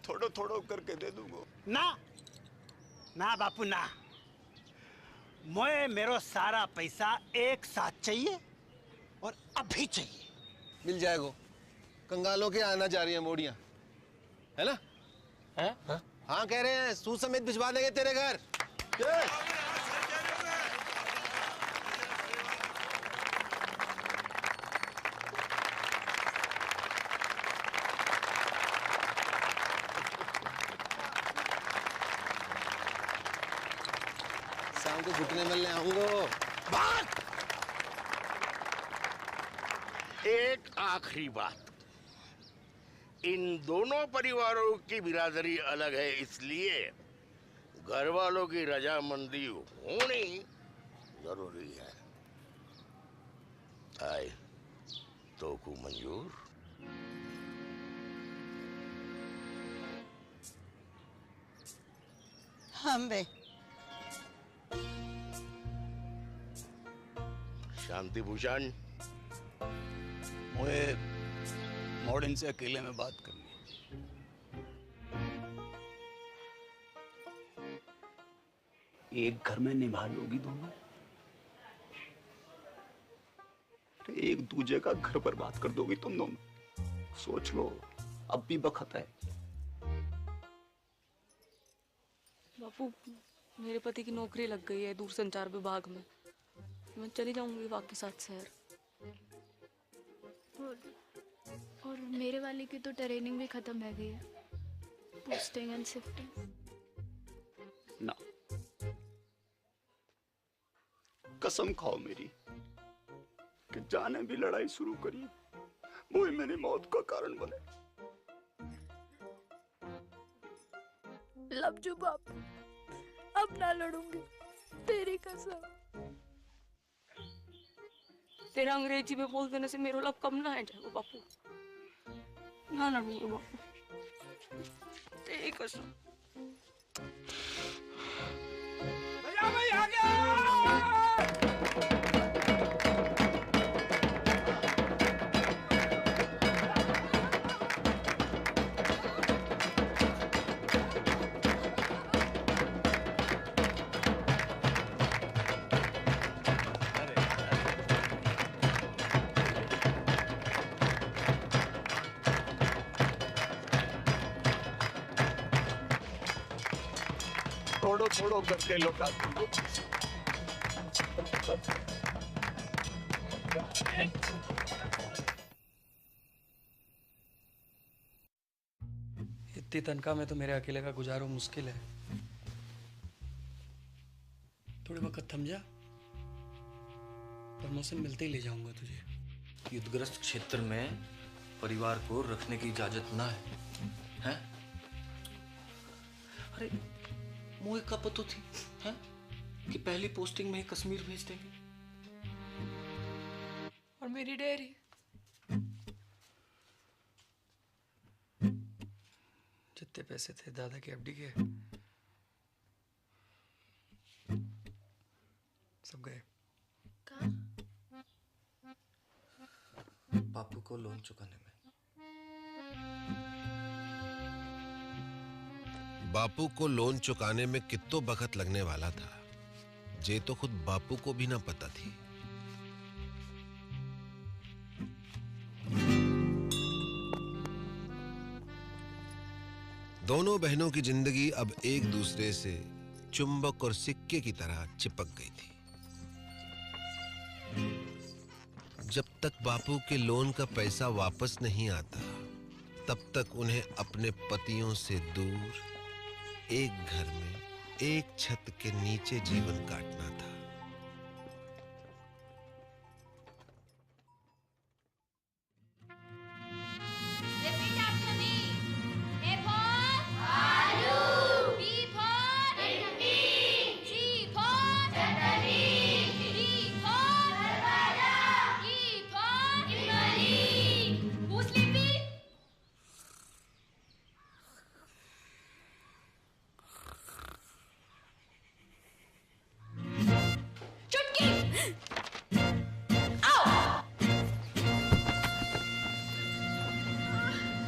थोड़ो थोड़ो करके दे दूंगा। ना बापू ना, मेरो सारा पैसा एक साथ चाहिए और अभी चाहिए। मिल जाएगा, कंगालों के आना जा रही है मोड़ियां, है ना? हाँ कह रहे हैं, सूद समेत भिजवा देंगे तेरे घर। शाम को घुटने मिलने आऊंगा। एक आखिरी बात, इन दोनों परिवारों की बिरादरी अलग है, इसलिए घर वालों की रजामंदी होनी जरूरी है। आए तो को मंजूर? हम बे शांति भूषण, मुझे मॉडर्न से अकेले में बात करनी है। एक घर में निभा लोगी दोनों, एक दूजे का घर बर्बाद कर दोगी तुम दोनों। सोच लो, अब भी वक्त है। बापू, मेरे पति की नौकरी लग गई है दूरसंचार विभाग में, मैं चली जाऊंगी आपके साथ शहर। और मेरे वाले की तो ट्रेनिंग भी खत्म है गई है, पोस्टिंग एंड शिफ्टिंग। ना, कसम खाओ मेरी कि जाने भी लड़ाई शुरू करी वो ही मेरी मौत का कारण बने। लवजू बापू, अब ना लड़ूंगी, तेरी कसम। तेरा अंग्रेजी में बोल देने से मेरा लव कम ना है जाएगा बापू, ना लड़ूंगी बापू, तेरी कसम। भाई आ गया। थोड़ो थोड़ो करके लौटा दूंगा। इतनी तनख्वाह में तो मेरे अकेले का गुजारो मुश्किल है। थोड़े वक्त थम जा, प्रमोशन मिलते ही ले जाऊंगा तुझे। युद्धग्रस्त क्षेत्र में परिवार को रखने की इजाजत ना है, हैं? अरे मुझे कब पता थी, हैं? कि पहली पोस्टिंग में ही कश्मीर भेज देंगे। और मेरी डेयरी, जितने पैसे थे दादा के एफडी के सब गए। बापू को लोन चुकाने में। बापू को लोन चुकाने में कितो वक्त लगने वाला था, जे तो खुद बापू को भी ना पता थी। दोनों बहनों की जिंदगी अब एक दूसरे से चुंबक और सिक्के की तरह चिपक गई थी। जब तक बापू के लोन का पैसा वापस नहीं आता, तब तक उन्हें अपने पतियों से दूर एक घर में एक छत के नीचे जीवन काटना था।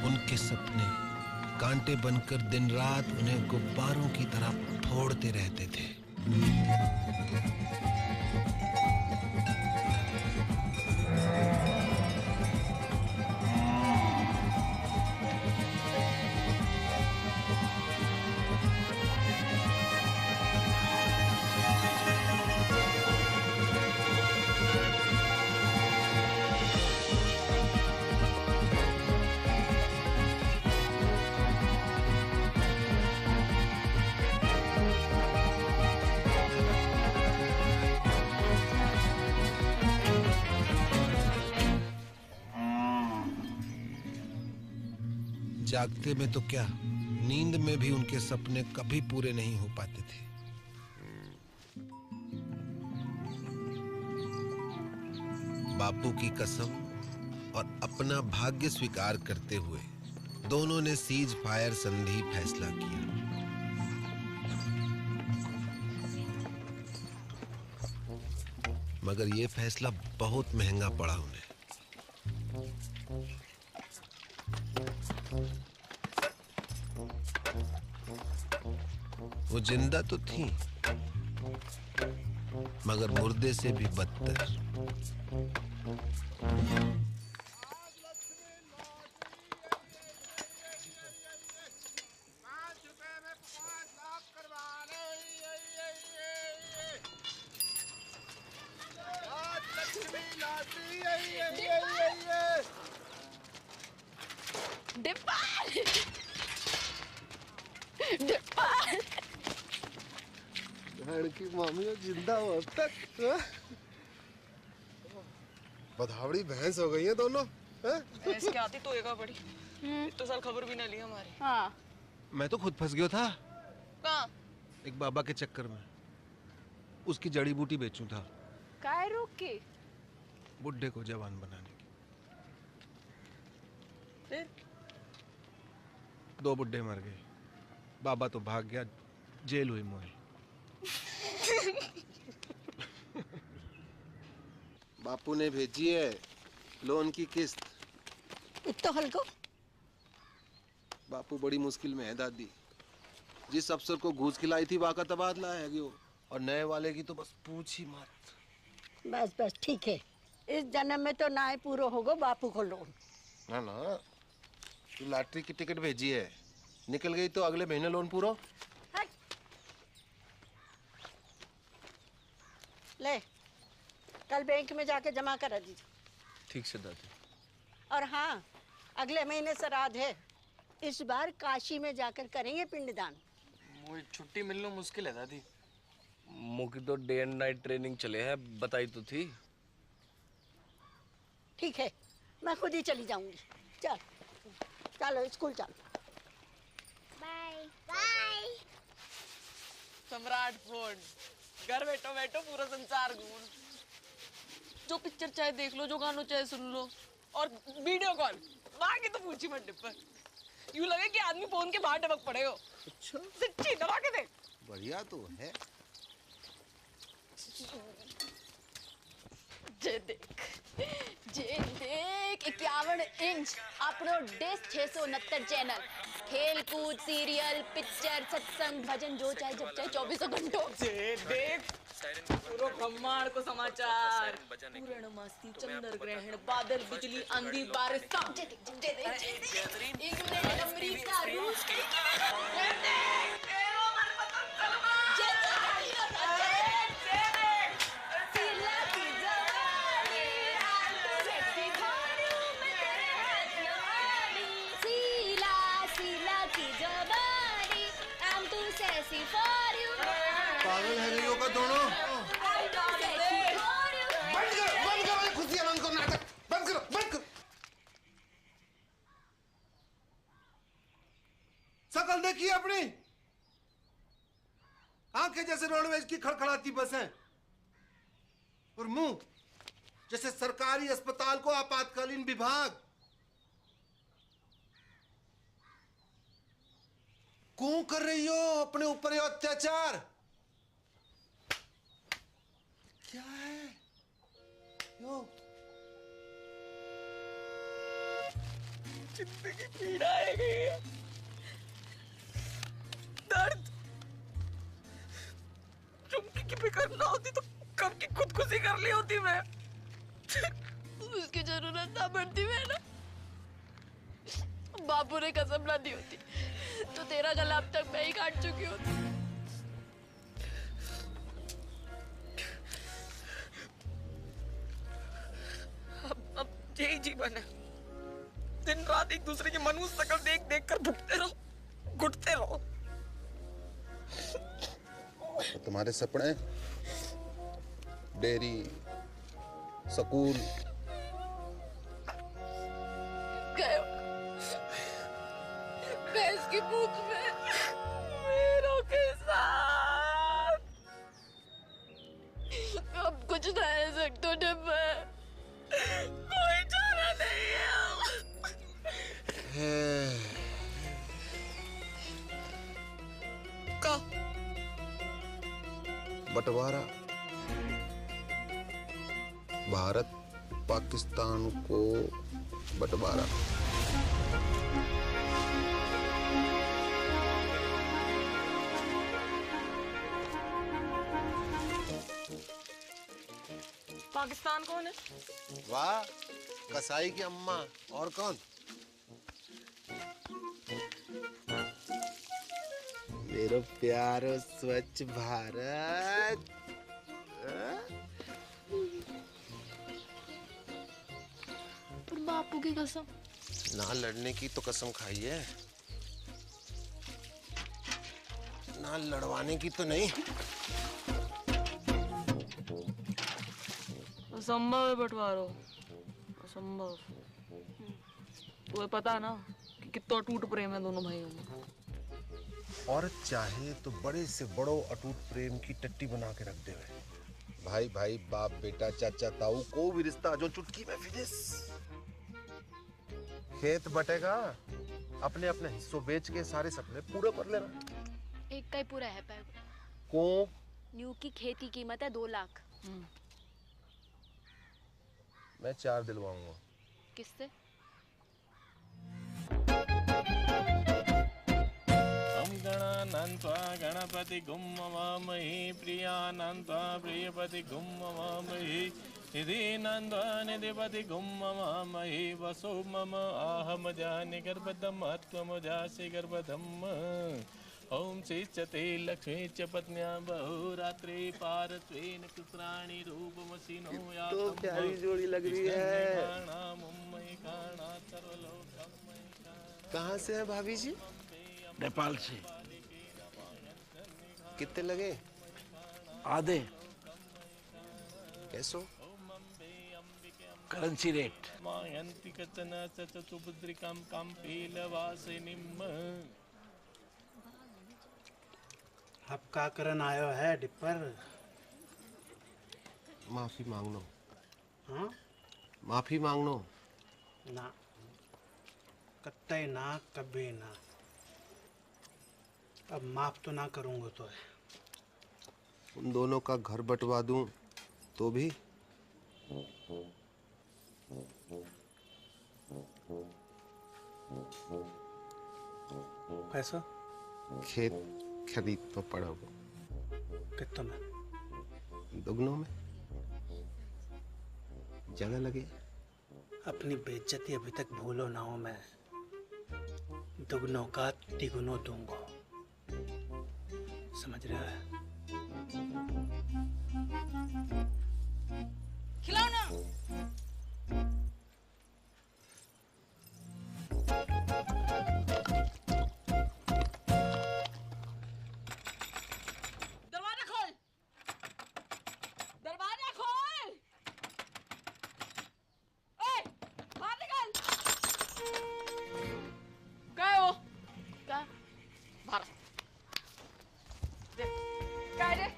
उनके सपने कांटे बनकर दिन रात उन्हें गुब्बारों की तरह फोड़ते रहते थे। जागते में तो क्या, नींद में भी उनके सपने कभी पूरे नहीं हो पाते थे। बापू की कसम और अपना भाग्य स्वीकार करते हुए दोनों ने सीज फायर संधि फैसला किया। मगर यह फैसला बहुत महंगा पड़ा उन्हें। वो जिंदा तो थी, मगर मुर्दे से भी बदतर। की मामी जिंदा हो अब तक। बधावड़ी भैंस हो गई है दोनों। भैंस की आती तो एगा बड़ी। इतने साल खबर भी ना ली हमारी। हाँ। मैं तो खुद फंस गया था। कहाँ? एक बाबा के चक्कर में। उसकी जड़ी बूटी बेचूं था। काय रोक के? बुड्ढे को जवान बनाने की। फिर? 2 बुड्ढे मर गए। बाबा तो भाग गया, जेल हुई मोए। बापू ने भेजी है लोन की किस्त। तो हल्को। बापू बड़ी मुश्किल में है दादी। जिस अफसर को घूस खिलाई थी वहाँ का तबादला है वो, और नए वाले की तो बस पूछ ही मत। बस बस ठीक है, इस जन्म में तो ना ही पूरा होगा बापू को लोन। ना ना, तू लॉटरी की टिकट भेजी है, निकल गई तो अगले महीने लोन पूरा। ले, कल बैंक में जाके जमा करा दीजिए। ठीक से दादी। और हाँ, अगले महीने श्राद्ध है, इस बार काशी में जाकर करेंगे पिंडदान। मुझे छुट्टी मिलना मुश्किल है दादी। मुझे तो डे एंड नाइट ट्रेनिंग चले हैं, बताई तो थी। ठीक है, मैं खुद ही चली जाऊंगी। चल चलो स्कूल चलो। Bye bye. सम्राट फोन, घर बैठो बैठो पूरा संसार घूम। जो पिक्चर चाहे देख लो, जो गानों चाहे सुन लो, और वीडियो कॉल बाकी तो पूछी मत डिपर। यूं लगे कि आदमी फोन के बाहर टपक पड़े हो। अच्छा, सच्ची दबा के देख। बढ़िया तो है। जे देख 51 इंच अपनो डिश 669 चैनल, खेल कूद, सीरियल, पिक्चर, सत्संग, भजन, जो चाहे जब चाहे 24 घंटों। जे देख पूरा ब्रह्मांड को समाचार, पूर्णमासी, चंद्र ग्रहण, बादल, बिजली, आंधी, बारिश, सब इंग्लैंड, अमेरिका, रूस, पागल है नहीं होगा दोनों। बंद करो ये खुशियां, बंद करो नाटक, बंद करो। शकल देखिए अपनी, आंखें जैसे रोडवेज की खड़खड़ाती बसें और मुंह जैसे सरकारी अस्पताल को आपातकालीन विभाग। क्यों कर रही हो अपने ऊपर ये अत्याचार? क्या है यो? जिंदगी पीड़ा है गई, दर्द। चुमकी की फिक्र ना होती तो कब की खुदकुशी कर ली होती मैं। उसकी जरूरत ना पड़ती मैं ना, बापू ने कसम ना दी होती तो तेरा गला अब तक मैं ही काट चुकी होती। अब यही जीवन है, दिन रात एक दूसरे की मनुष्य शकल देख देख कर भुगते रहो, घुटते रहो। तुम्हारे सपने, डेयरी, स्कूल गए भैंस की पूंछ में मेरों के साथ। अब कुछ ना है सकते डिब्बे, कोई चारा नहीं है। का बंटवारा, भारत पाकिस्तान को बंटवारा। पाकिस्तान कौन है? वाह, कसाई की अम्मा। और कौन? मेरा प्यारो स्वच्छ भारत। पर बापू की कसम। ना लड़ने की तो कसम खाई है, ना लड़वाने की तो नहीं। असंभव है बंटवारो, असंभव। तुम्हें पता ना कि कितना अटूट प्रेम है दोनों भाइयों में। और चाहे तो बड़े से बड़ो अटूट प्रेम की टट्टी बना के रख दे। भाई भाई, बाप बेटा, चाचा ताऊ, को भी रिश्ता जो चुटकी में फिनिश। खेत बटेगा, अपने अपने हिस्सों बेच के सारे सपने पूरे कर लेना। एक का ही पूरा है पैर को न्यू की खेती कीमत है 2 लाख। मैं 4 दिलवाऊंगा। किससे? गणानन्त्वा गणपति गुम्मवामहि प्रियानन्त्वा प्रियपति गुम्मवामहि निधिनन्त्वा निधिपति गुम्मवामहि वसो मम आहमजानि गर्भदम् आत्मजासि गर्भदम्। ओम श्रीचते लक्ष्मी च पत्न्या बहुरात्रि पारत्वेन कुत्राणि रूपमसिनो या तो प्यारी जोड़ी लग रही है। कहाँ से है भाभी जी? नेपाल से। कितने लगे? आधे। कैसो? Currency rate. मायन्ति कचन चतुर्भुद्रिकां काम्पीलवासिनीम्। अब का करन आयो है डिपर? माफी मांगनो। हाँ? माफी मांगनो। ना, कत्ते ना, कभी ना। अब माफ तो ना करूंगा तो है। उन दोनों का घर बंटवा दूं तो भी? पैसा? खेत खरीद तो पड़ा हो। कितना में? दुगनों में। जगह लगे। अपनी बेइज्जती अभी तक भूलो ना हो मैं, दुगनों का तिगुनों दूंगा, समझ रहा है? खिलाओ ना। दरवाजा खोल, दरवाजा खोल। ओए, बाहर निकल। क्या है वो? क्या? बाहर। क्या है रे?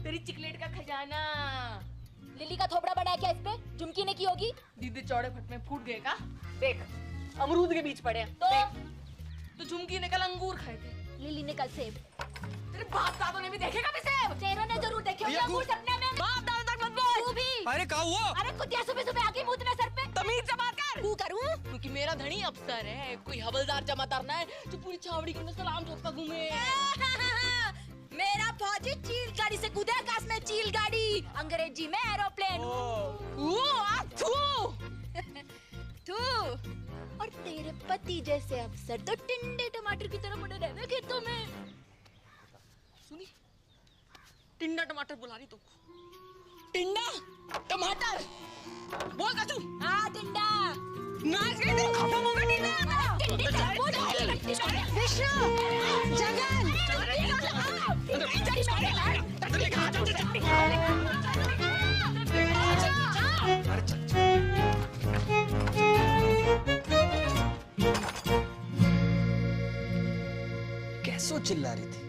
तेरी चिकलेट का खजाना। लिली का थोबड़ा बना क्या इस पे? झुमकी ने की होगी। दीदी चौड़े फट में फूट गए का? देख, अमरूद के बीच पड़े हैं। तो झुमकी ने कल अंगूर खाए थे, लिली ने कल सेब। तेरे बाप दादों ने भी देखे कभी सेब? तेरों ने जरूर देखे होंगे अंगूर सपने में। बाप दादा तक मत बोल। तू भी। अरे क्या हुआ? अरे कुत्तिया सुबह सुबह आके मुंह सर पे। तमीज से बात कर। तू करूं? क्योंकि मेरा धनी अफसर है, कोई हवलदार जमादार ना है जो पूरी छावड़ी के अंदर सलाम ठोकता घूमे। मेरा फौजी चील गाड़ी से कूदे आकाश में, चील गाड़ी, अंग्रेजी में एरोप्लेन। तू और तेरे पति जैसे अफसर तो टिंडे टमाटर की तरह पड़े रहने खेतों में। सुनी, टिंडा टमाटर बुला रही तो। टिंडा टमाटर बोल कचू। हाँ टिंडा। नाच गई तो खत्म हो गई टिंडा। विष्णु, जगन, कैसो चिल्ला रही थी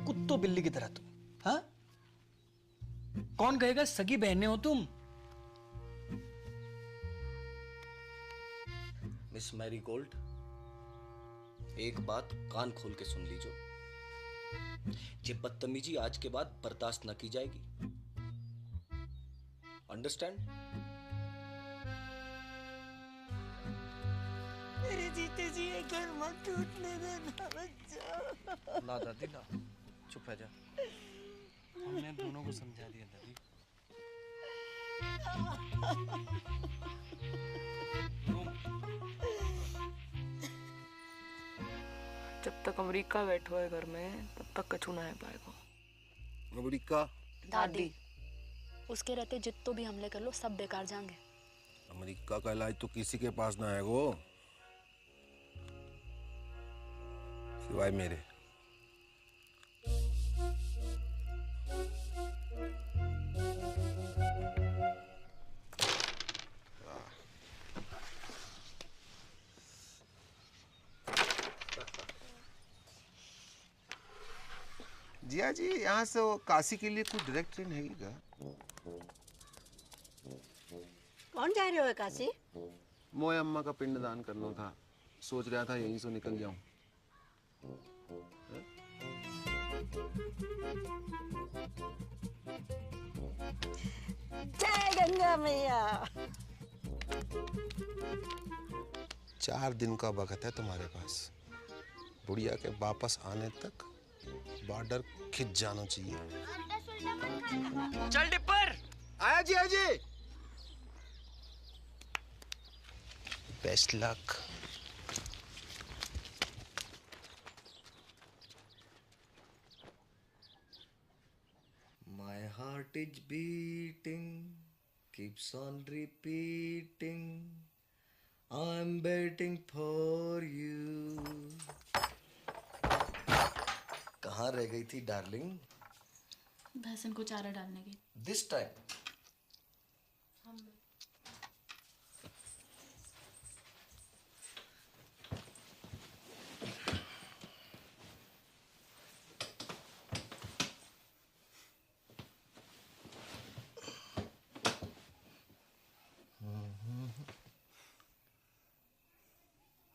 कुत्तों बिल्ली की तरह तुम? हाँ, कौन कहेगा सगी बहनें हो तुम? मिस मैरी गोल्ड, एक बात कान खोल के सुन लीजिए, ये बदतमीजी आज के बाद बर्दाश्त न की जाएगी। अंडरस्टैंड? मेरे जीते जी ये घर मत टूटने देना बच्चा। ना दादी ना, चुप है जा। हमने दोनों को समझा दिया दादी। जब तक अमेरिका बैठो है घर में, तब तक कछु ना है पाएगा। अमेरिका? दादी, उसके रहते जित्तो भी हमले कर लो सब बेकार जाएंगे। अमेरिका का इलाज तो किसी के पास ना है वो, सिवाय मेरे। जिया जी, यहाँ से वो काशी के लिए कुछ डायरेक्ट ट्रेन है क्या? कौन जा रहे हो काशी? मोए अम्मा का पिंडदान करना था, सोच रहा था यहीं से निकल जाऊं। जय गंगा मैया। 4 दिन का वक्त है तुम्हारे पास, बुढ़िया के वापस आने तक बॉर्डर खिंच जाना चाहिए। चल डिपर। आया जी, आया जी। Best luck. My heart is beating, keeps on repeating. I'm waiting for you. कहाँ रह गई थी डार्लिंग? भैंसन को चारा डालने की। This time.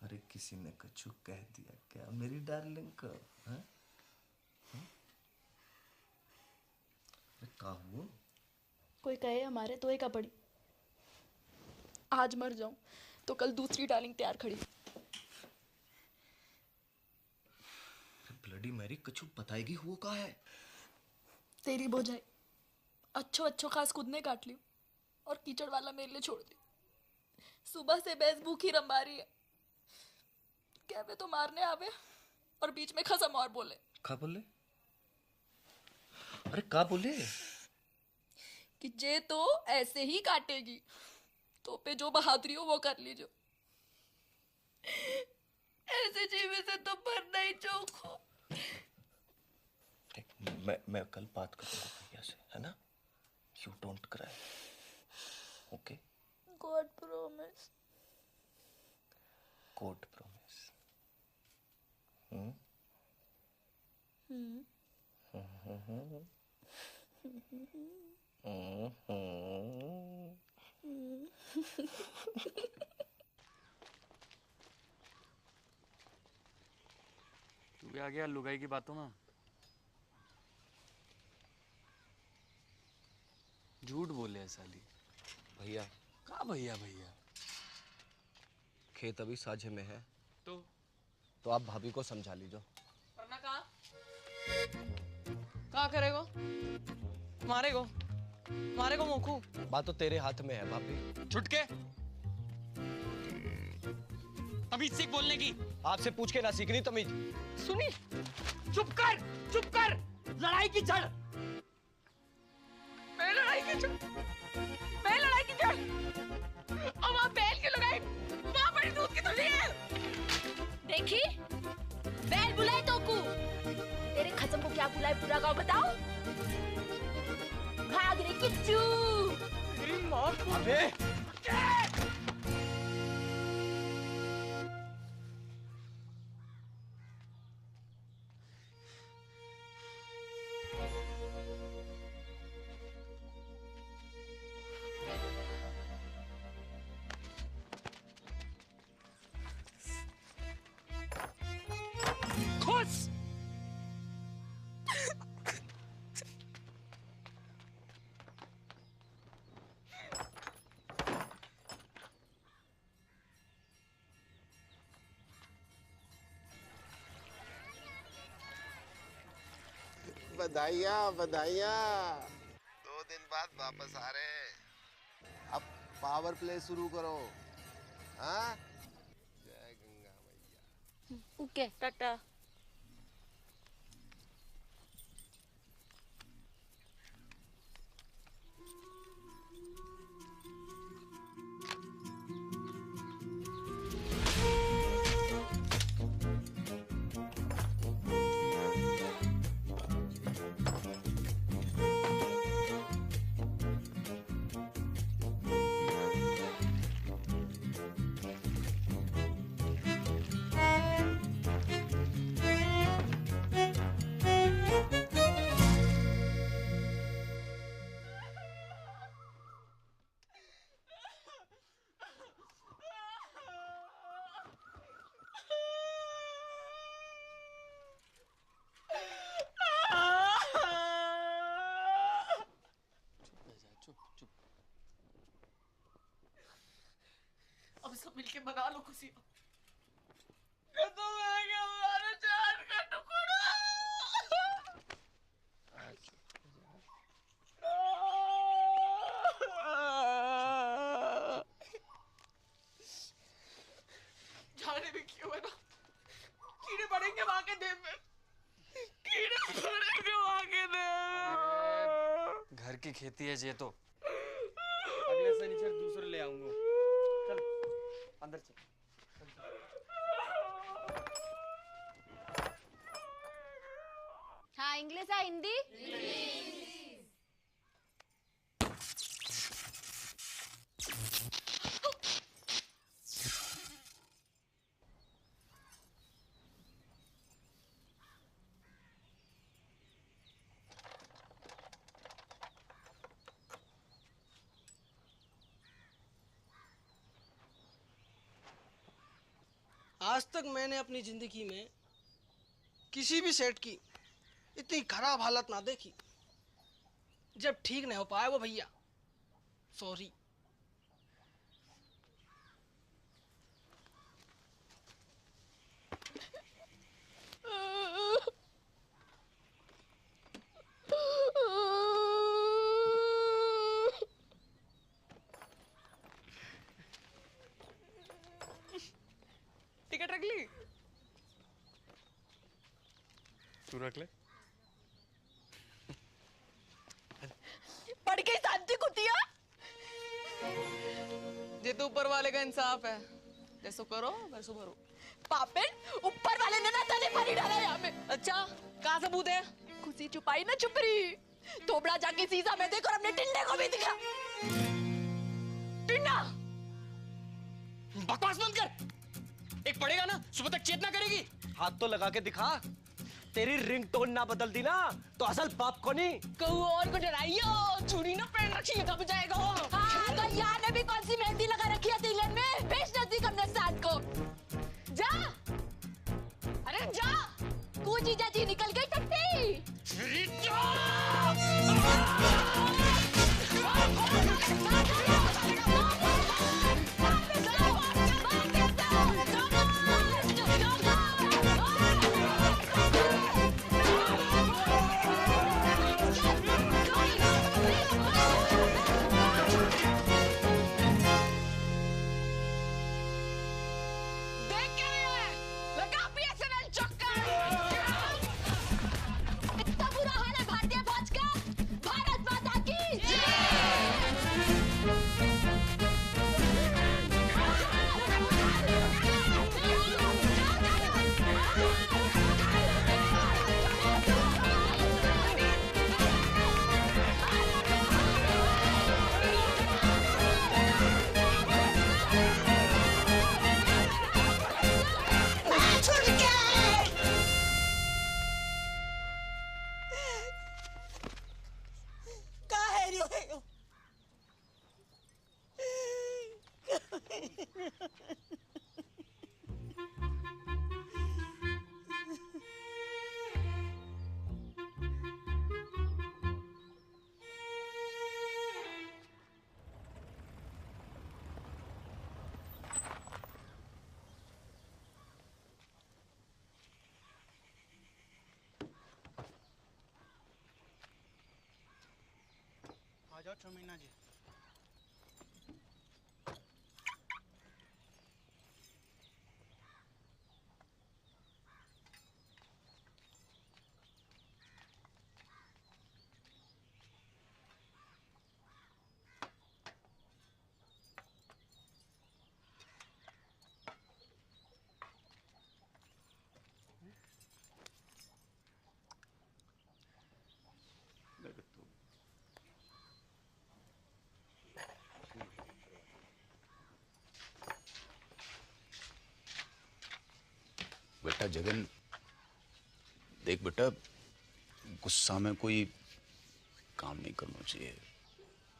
अरे किसी ने कछु कह दिया क्या मेरी डार्लिंग को? हाँ? क्या हुआ? कोई कहे हमारे तो एक पड़ी। आज मर जाऊं तो कल दूसरी डार्लिंग तैयार खड़ी। ब्लडी मैरी, कछु बताएगी हुआ का है? तेरी भौजाई अच्छो खास खुद ने काट ली और कीचड़ वाला मेरे लिए छोड़ दी। सुबह से भैंस भूखी रंबा रही है। क्या वे तो मारने आवे और बीच में खसम और बोले। क्या बोले? अरे क्या बोले? कि जे तो ऐसे ही काटेगी, तो पे जो बहादुरी हो वो कर लीजो। ऐसे जीवे से तो मरना ही चौखो। मैं कल बात करूंगा भैया से, है ना? You don't cry. Okay? God promise. God promise. तू भी आ गया लुगाई की बातों में। झूठ बोले है साली। भैया कहाँ भैया भैया? खेत अभी साझे में है, तो आप भाभी को समझा लीजो। वरना कहाँ करेगो? मारेगो मोखू। बात तो तेरे हाथ में है भाभी। छुटके तमीज सीख बोलने की। आपसे पूछ के ना सीखनी तमीज। सुनी, चुप कर। लड़ाई की जड़। मैं लड़ाई की जड़। और वहाँ बैल की लड़ाई, वहाँ बड़ी दूध की थैली है। देखी, बैल बुलाए तो कू। तेरे खसम को क्या बुलाए पूरा गाँव बताओ। भाग रे किच्चू। मेरी माँ को। अबे बधाइयाँ। 2 दिन बाद वापस आ रहे हैं। अब पावर प्ले शुरू करो। हाँ? जय गंगा मैया। ओके, टाटा। अब सब मिलके मना लो खुशी। खत्म हो गया हमारा जान का टुकड़ा। जाने भी क्यों है ना, कीड़े पड़ेंगे वहां के देव में। घर की खेती है जे तो। अगले शनिचर दूसरे ले आऊंगा। चल अंदर चल। हाँ, इंग्लिश है हिंदी? आज तक मैंने अपनी जिंदगी में किसी भी सेट की इतनी खराब हालत ना देखी। जब ठीक नहीं हो पाया वो भैया, सॉरी। तू रख ले। पढ़ के शांति कुतिया। ये तो ऊपर वाले का इंसाफ है, जैसो करो वैसो भरो। पापिन, ऊपर वाले ने ना तने पानी डाला यहाँ पे। अच्छा, कहाँ सबूत है? खुशी छुपाई ना छुप रही। तोबड़ा जाके शीशा में देखो और अपने टिंडे को भी दिखा। टिंडा, बकवास बंद कर। एक पड़ेगा ना, सुबह तक चेतना करेगी। हाथ तो लगा के दिखा। तेरी रिंगटोन ना बदल दी ना तो असल बाप को नहीं। कहूँ और को डराइयो, चूड़ी ना पहन रखी है, कब जाएगा वो? हाँ, तो यहाँ ने भी कौन सी मेहंदी लगा रखी है तिलक में? बेच नजदीक हमने साथ को। जा, अरे जा। कूची चाची निकल गई टट्टी। आ जाओ 6 महीना जी। बेटा जगन, देख बेटा, गुस्सा में कोई काम नहीं करना चाहिए।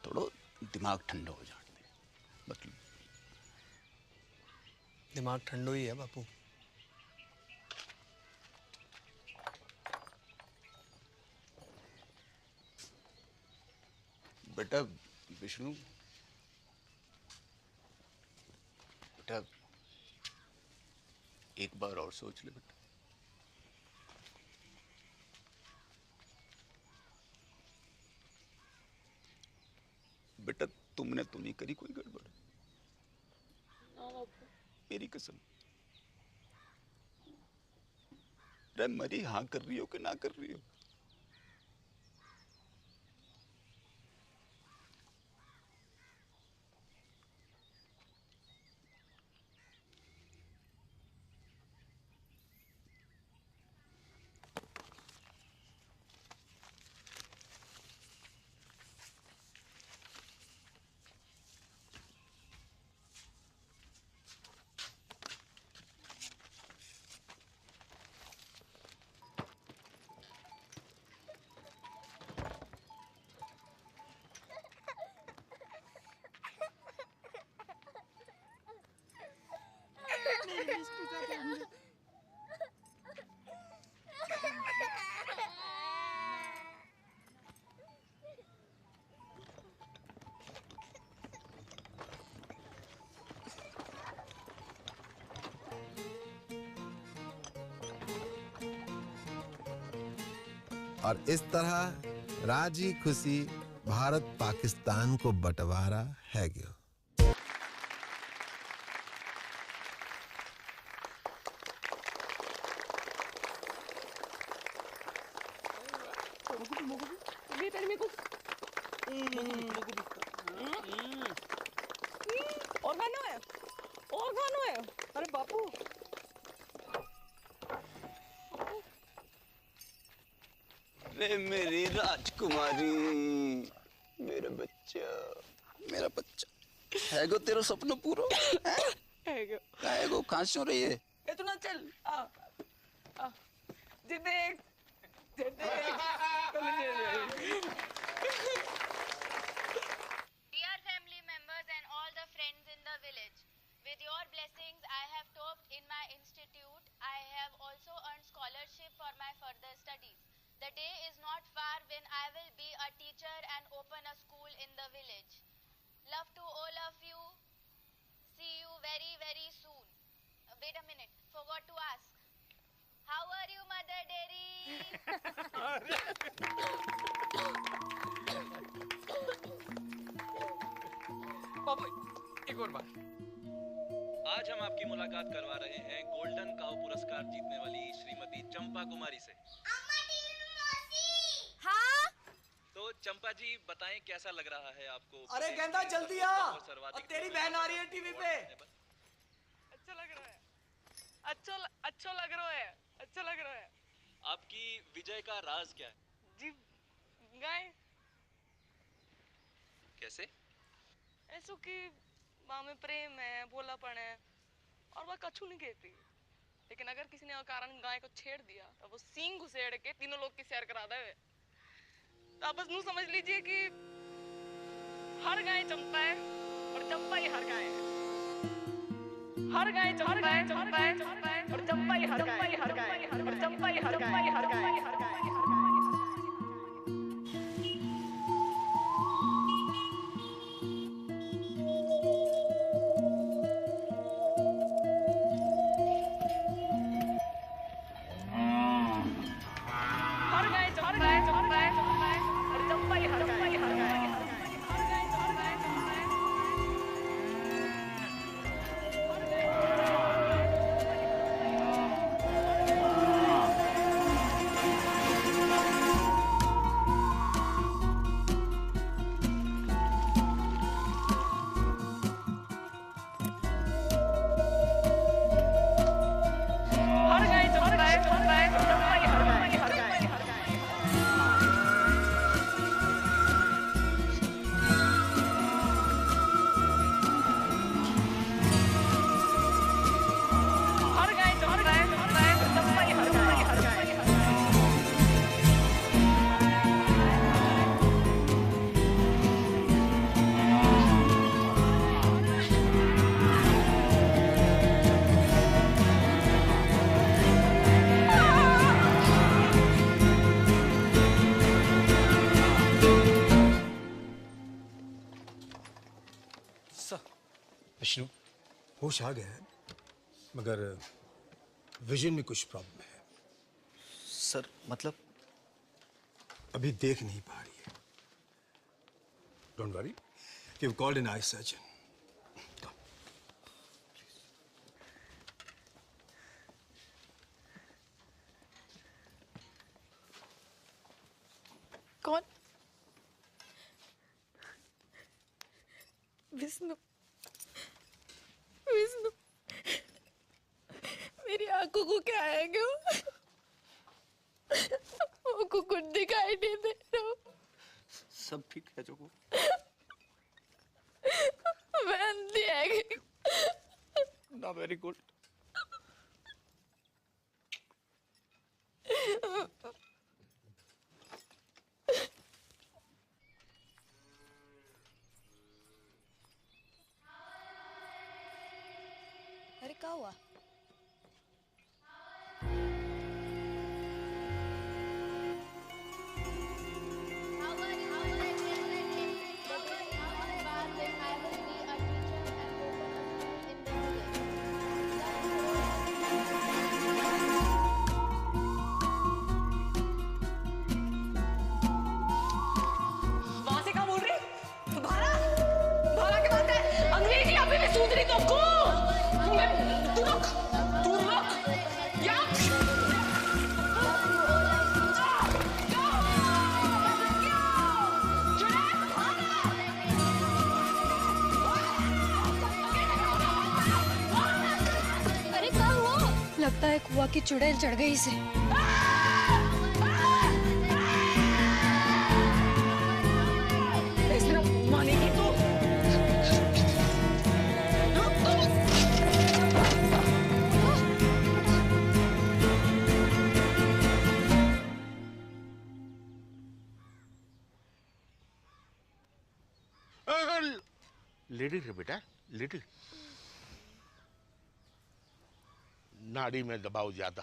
थोड़ा दिमाग ठंडा हो जाने दे। मतलब दिमाग ठंडो ही है बापू। बेटा विष्णु, बेटा एक बार और सोच ले बेटा। बेटा तुमने तो नहीं करी कोई गड़बड़? मेरी कसम। अरे मरी हाँ कर रही हो कि ना कर रही हो? और इस तरह राजी खुशी भारत पाकिस्तान को बंटवारा है गयो। ये तेरे में को और खाना है, और खाना है। अरे बापू रे मेरी राजकुमारी, मेरा बच्चा है गो, तेरा सपना पूरा है गो। कहाँ से हो रही है? इतना चल आ जे देख Dear family members and all the friends in the village, with your blessings I have topped in my institute. I have also earned scholarship for my further studies. The day is not far when I will be a teacher and open a school in the village. Love to all of you. See you very, very soon. Wait a minute, forgot to ask. How are you, Mother Dairy? बाबू एक और बात। आज हम आपकी मुलाकात करवा रहे हैं गोल्डन काउ पुरस्कार जीतने वाली श्रीमती चंपा कुमारी से। हाँ? तो चंपा जी बताएं कैसा लग रहा है आपको? अरे गेंदा जल्दी आ, और तेरी बहन आ रही है टीवी पे। अच्छा लग रहा है, अच्छा लग रहा है, अच्छा लग रहा है। आपकी विजय का राज क्या है? जी गाय कैसे? ऐसो कि माँ में प्रेम है, भोलापन है, और वह कछु नहीं कहती। लेकिन अगर किसी ने अकारण गाय को छेड़ दिया तो वो सींग घुसेड़ के तीनों लोग की सैर करा देवे। तो आप बस नू समझ लीजिए कि हर गाय चंपा है और चंपा ही हर गाय है। हर गाय चंपा है और चंपा ही हर गाय है, और चंपा ही हर गाय है। विष्णु, होश आ गया है, मगर विजन में कुछ प्रॉब्लम है। सर मतलब? अभी देख नहीं पा रही है। Don't worry, we called an eye surgeon. कौन? विष्णु, विष्णु, मेरी आंखों को क्या है क्यों? वो कुछ दिखाई नहीं दे रहा। सब ठीक है जोगू? मैं अंधी है। ना वेरी गुड। अरे क्या हुआ? वहां से क्या बोल रही? भारा के बात है। अंग्रेजी अभी भी सूझ रही तुमको? तू रुक या लगता है कुआ की चुड़ैल चढ़ गई इसे। मानेगी तू? लिटिल है बेटा, लिटिल। नाड़ी में दबाव ज्यादा।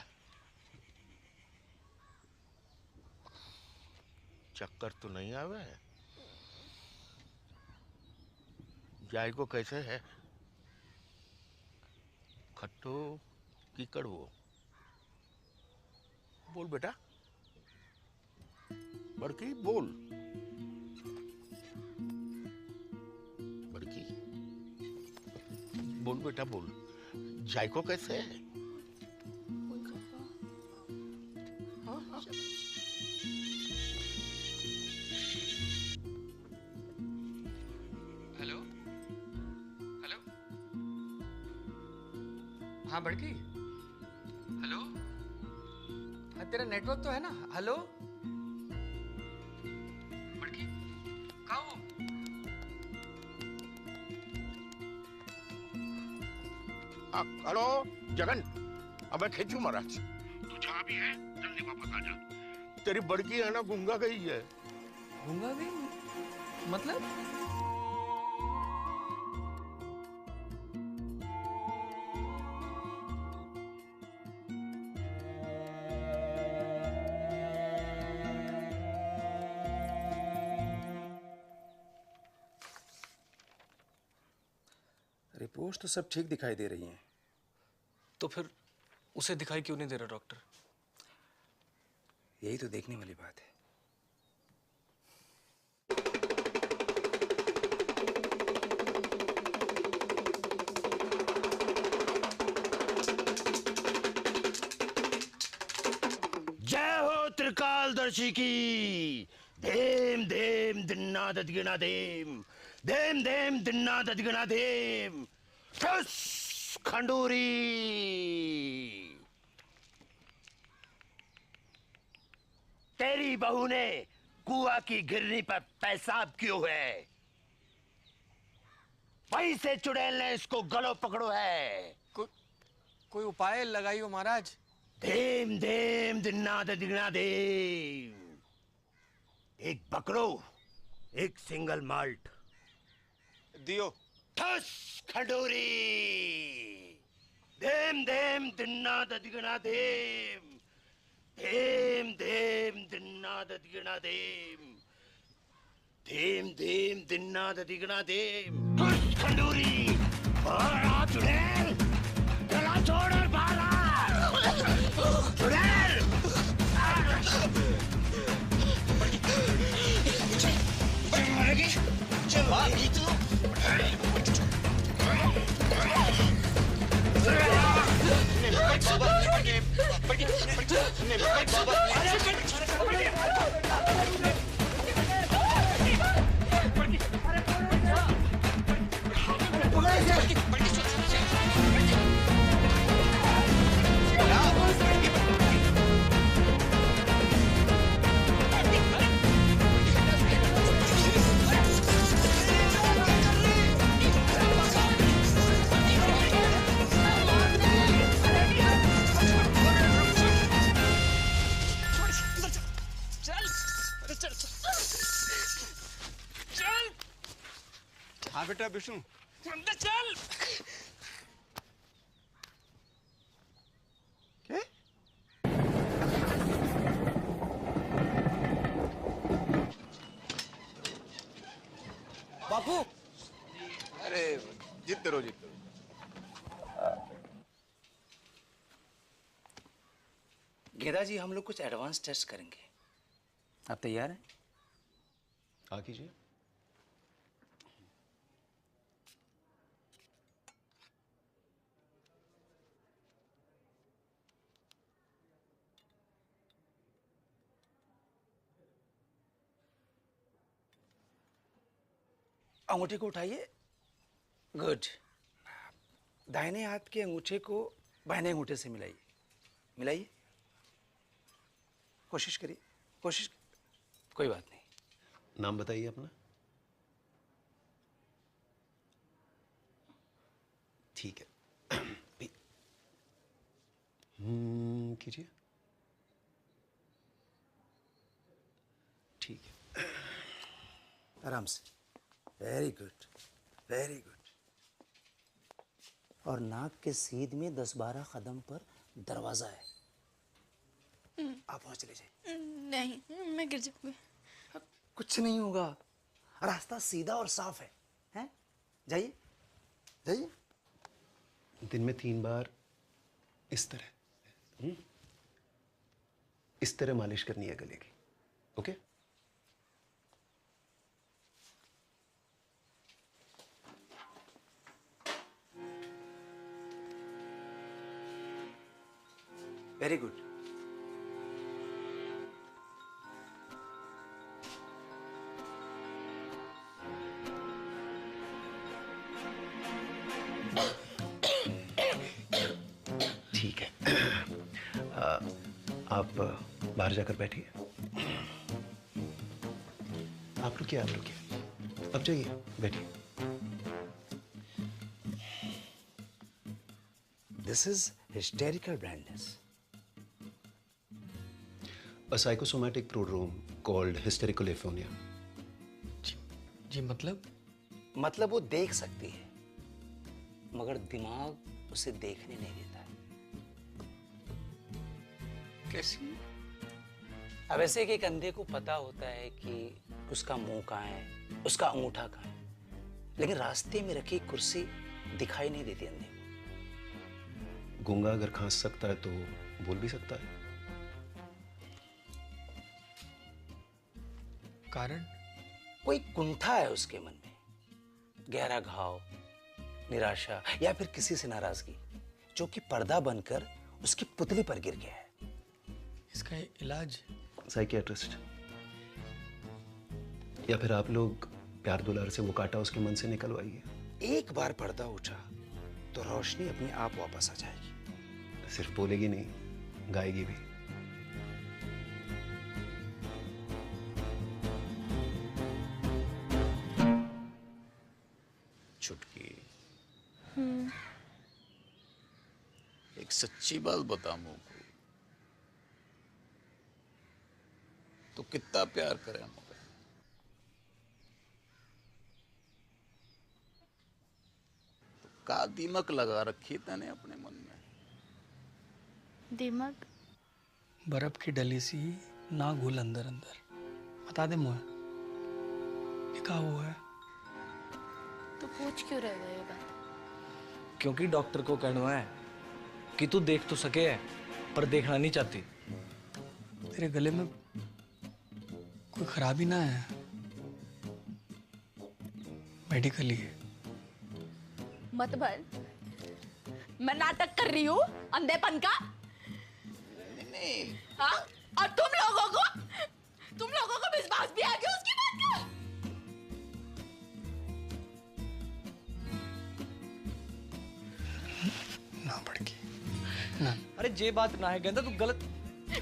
चक्कर तो नहीं आवे? जाय को कैसे है? खट्टो की कड़वो? बोल बेटा, बड़की बोल। बड़की बोल बेटा बोल। जायको कैसे है? हेलो हेलो, हाँ बड़की, हेलो, हाँ तेरा नेटवर्क तो है ना? हेलो बड़की, कहाँ हो? हेलो जगन, अब मैं खींचू महाराज। तू जहाँ भी है जल्दी वापस आ जा। तेरी बड़की है ना गूंगा गई है। गूंगा गई मतलब? रिपोर्ट्स तो सब ठीक दिखाई दे रही हैं। तो फिर उसे दिखाई क्यों नहीं दे रहा डॉक्टर? यही तो देखने वाली बात है। जय हो त्रिकालदर्शी की। धेम धेम दिन्ना ददगिना धेम, धेम धेम दिन्ना ददगिना धेम। ठुस खंडूरी। तेरी बहू ने कुआ की गिरनी पर पेशाब क्यों है? वहीं से चुड़ैल ने इसको गलो पकड़ो है। कोई उपाय लगाइयो महाराज। धेम धेम दिन्ना ददिगना धेम। एक बकरो, एक सिंगल माल्ट दियो। ठस खंडूरी। धेम धेम दिन्ना ददिगना धेम, धेम धेम दिन्ना ददिगना धेम, धेम धेम दिन्ना ददिगना धेम। ठस खंडूरी। बाहर चुड़ैल, गला छोड़ और बाहर आ। चुड़ैल। हाँ बेटा विष्णु। अंदर चल। क्या? बापू। अरे जीतते रहो जीतते रहो। गेदा जी, हम लोग कुछ एडवांस टेस्ट करेंगे। आप तैयार हैं? हाँ कीजिए। अंगूठे को उठाइए। गुड। दाहिने हाथ के अंगूठे को बाहिने अंगूठे से मिलाइए। मिलाइए, कोशिश करिए, कोशिश। कोई बात नहीं। नाम बताइए अपना। ठीक है। कीजिए। ठीक है। आराम से। Very good, very good. और नाक के सीध में 10-12 कदम पर दरवाजा है, आप वहां चले जाइए। नहीं, मैं गिर जाऊंगी। कुछ नहीं होगा, रास्ता सीधा और साफ है, हैं? जाइए, जाइए। दिन में 3 बार इस तरह, इस तरह मालिश करनी है गले की। ओके? Very good. ठीक है। आप बाहर जाकर बैठिए। आप रुकिए, आप रुकिए। अब जाइए, बैठिए। This is hysterical blindness. A psychosomatic prodrome called hysterical aphonia. जी मतलब वो देख सकती है, मगर दिमाग उसे देखने नहीं देता है। कैसी? अब ऐसे कि एक अंधे को पता होता है कि उसका मुंह कहाँ है, उसका अंगूठा कहाँ है, लेकिन रास्ते में रखी कुर्सी दिखाई नहीं देती अंधे को। गूंगा अगर खांस सकता है तो बोल भी सकता है। कारण? कोई कुंठा है उसके मन में, गहरा घाव, निराशा या फिर किसी से नाराजगी, जो कि पर्दा बनकर उसकी पुतली पर गिर गया है। इसका इलाज? साइकियाट्रिस्ट, या फिर आप लोग प्यार दुलार से वो कांटा उसके मन से निकलवाइए। एक बार पर्दा उठा तो रोशनी अपने आप वापस आ जाएगी। सिर्फ बोलेगी नहीं, गाएगी भी। छुटकी, एक सच्ची बात बता मुझको, तो कितना प्यार करे मुझे? तो का दिमक लगा रखी तने अपने मन में? दिमाग? बर्फ की डली सी ना घुल अंदर अंदर। बता दे मुझे, ये क्या हुआ है? तो पूछ क्यों रहे हो ये बात? क्योंकि डॉक्टर को कहना है कि तू देख तो सके है, पर देखना नहीं चाहती। तेरे गले में कोई खराबी ना है? मेडिकली है। मत भर, मैं नाटक कर रही हूँ अंधेपन का। हाँ? और तुम लोगों को विश्वास भी आ गया उसकी बात का? ना भड़की ना। अरे जे बात ना है कहता तू गलत।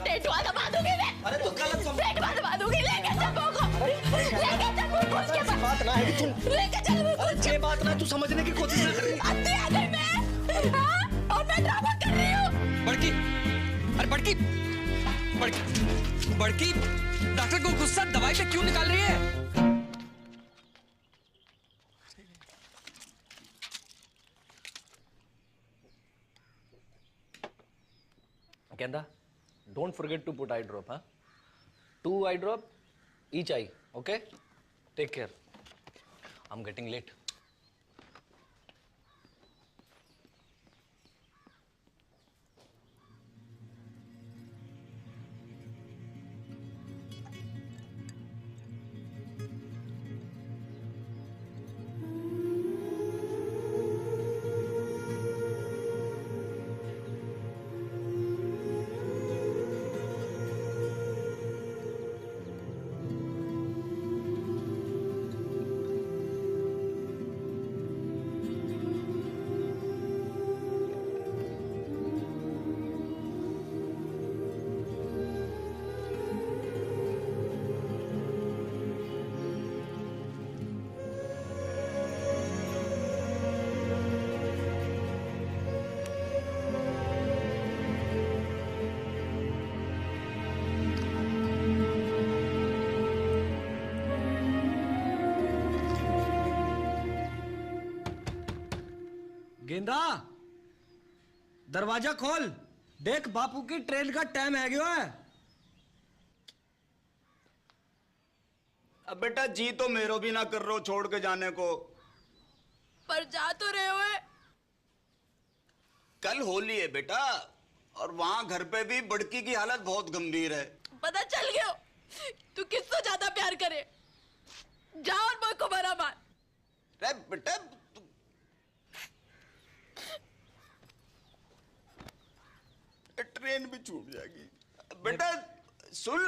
टेटुआ दबा दूंगी मैं। अरे तू गलत समझ। टेटुआ दबा दूंगी, लेके चल मुझको। लेके चल मुझको उसके पास। बात ना है तू। लेके चल मुझको। जे बात ना तू समझने की कोशिश ना कर। अंधी आ गई मैं। हाँ? और मैं ड्रामा कर रही हूँ। बड़की, अरे बड़की, बड़की, डॉक्टर को गुस्सा दवाई पे क्यों निकाल रही है? कहता don't forget to put eye drop, huh? 2 eye drop each eye, okay? Take care. I'm getting late. गेंदा, दरवाजा खोल। देख बापू की ट्रेन का टाइम है गयो है। अब बेटा जी तो मेरो भी ना कर रहे हो छोड़ के जाने को। पर जा तो रहे हो। कल होली है बेटा, और वहां घर पे भी बड़की की हालत बहुत गंभीर है। पता चल गया तू किससे ज्यादा प्यार करे। जा और मुझ को बरा मार। अरे बेटा ट्रेन भी छूट जाएगी। बेटा सुन,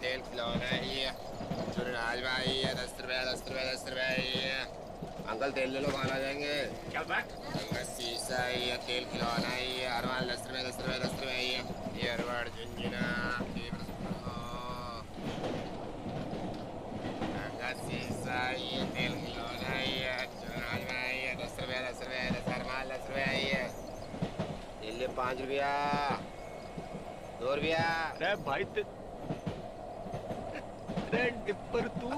तेल खिलौना ही है, आज भाई 10 रुपया 10 रुपया 10 रुपया ही है। अंकल तेल ले लो, खाना जाएंगे। क्या बात? शीशा ही है, तेल खिलौना ही है, हर माल 10 रुपया 10 रुपया 10 रुपया ही है। ये अरवाड़ झुंझुना शीशा ही है, तेल खिलौना ही है, आज भाई 10 रुपया 10 रुपया 10 हर माल 10 रुपया ही है। तेल ले 5 रुपया 2 रुपया। अरे भाई टिप्पर तू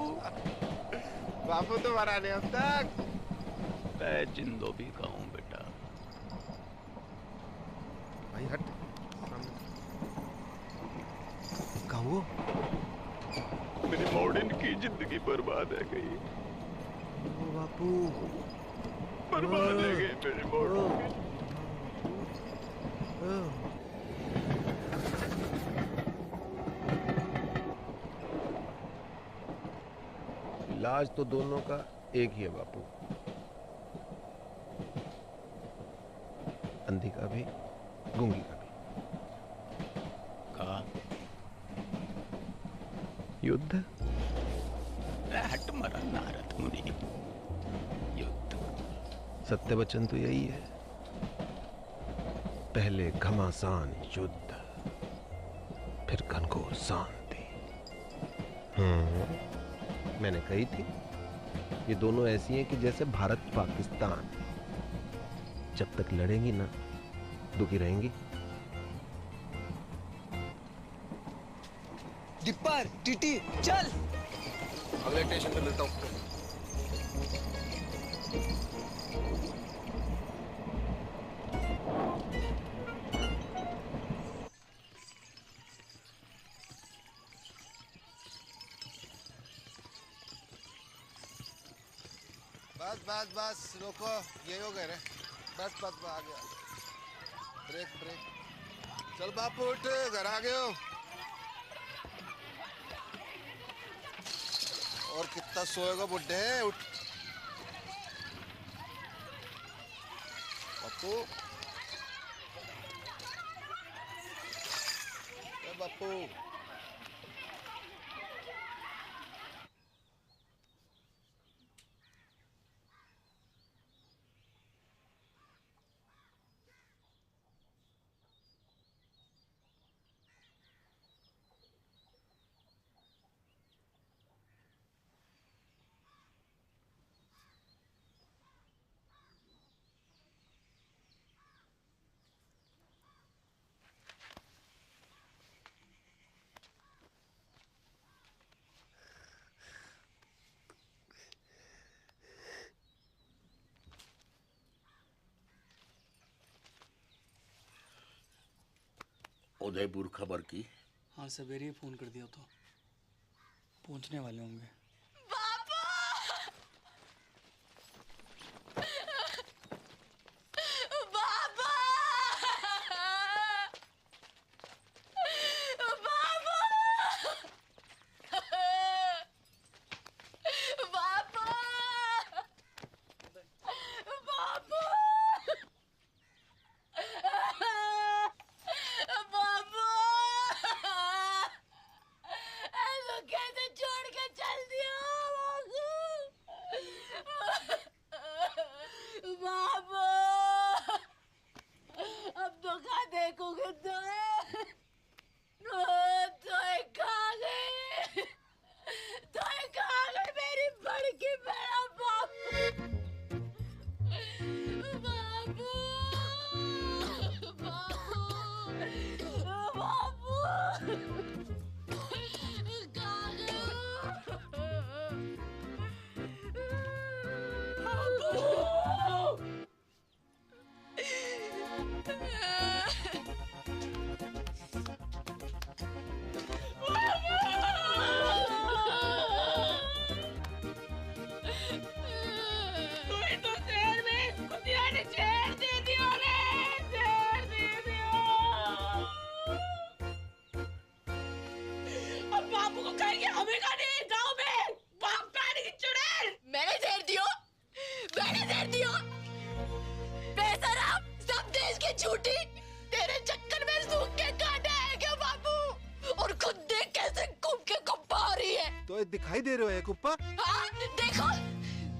बापू तो मरा नहीं अब तक। मैं जिंदो भी खाऊं बेटा। भाई हट कहा वो? मेरी मॉडर्न की जिंदगी बर्बाद है गई। बापू बर्बाद है गई मेरी मॉडर्न की। इलाज तो दोनों का एक ही है बापू, अंधी का भी गूंगी का भी। कहा युद्ध। हट मरा नारद मुनि। युद्ध। सत्य वचन तो यही है, पहले घमासान युद्ध, फिर घनघोर शांति। मैंने कही थी ये दोनों ऐसी हैं कि जैसे भारत पाकिस्तान, जब तक लड़ेंगी ना दुखी रहेंगी। डिप्पर टीटी चल। अगले स्टेशन पे मिलता हूँ। बस बस बस रोको, यही हो गए रे। बस बस आ गया। Break break. चल बापू उठ, घर आ गए हो। और कितना सोएगा बुड्ढे, उठ बापू। बापू उदयपुर खबर की? हाँ सवेरे ही फोन कर दिया, तो पहुंचने वाले होंगे। कैसे छोड़ के चल दिया। ये हमें का नहीं गांव में बाप काने की चुड़ैल। मैंने देर दियो, बेशरम, सब देश की झूठी, तेरे चक्कर में सूख के काटा है क्या बाबू? और खुद देख कैसे घूम के कुप्पा हो रही है। तो ये दिखाई दे रहे हो कुप्पा? हाँ देखो,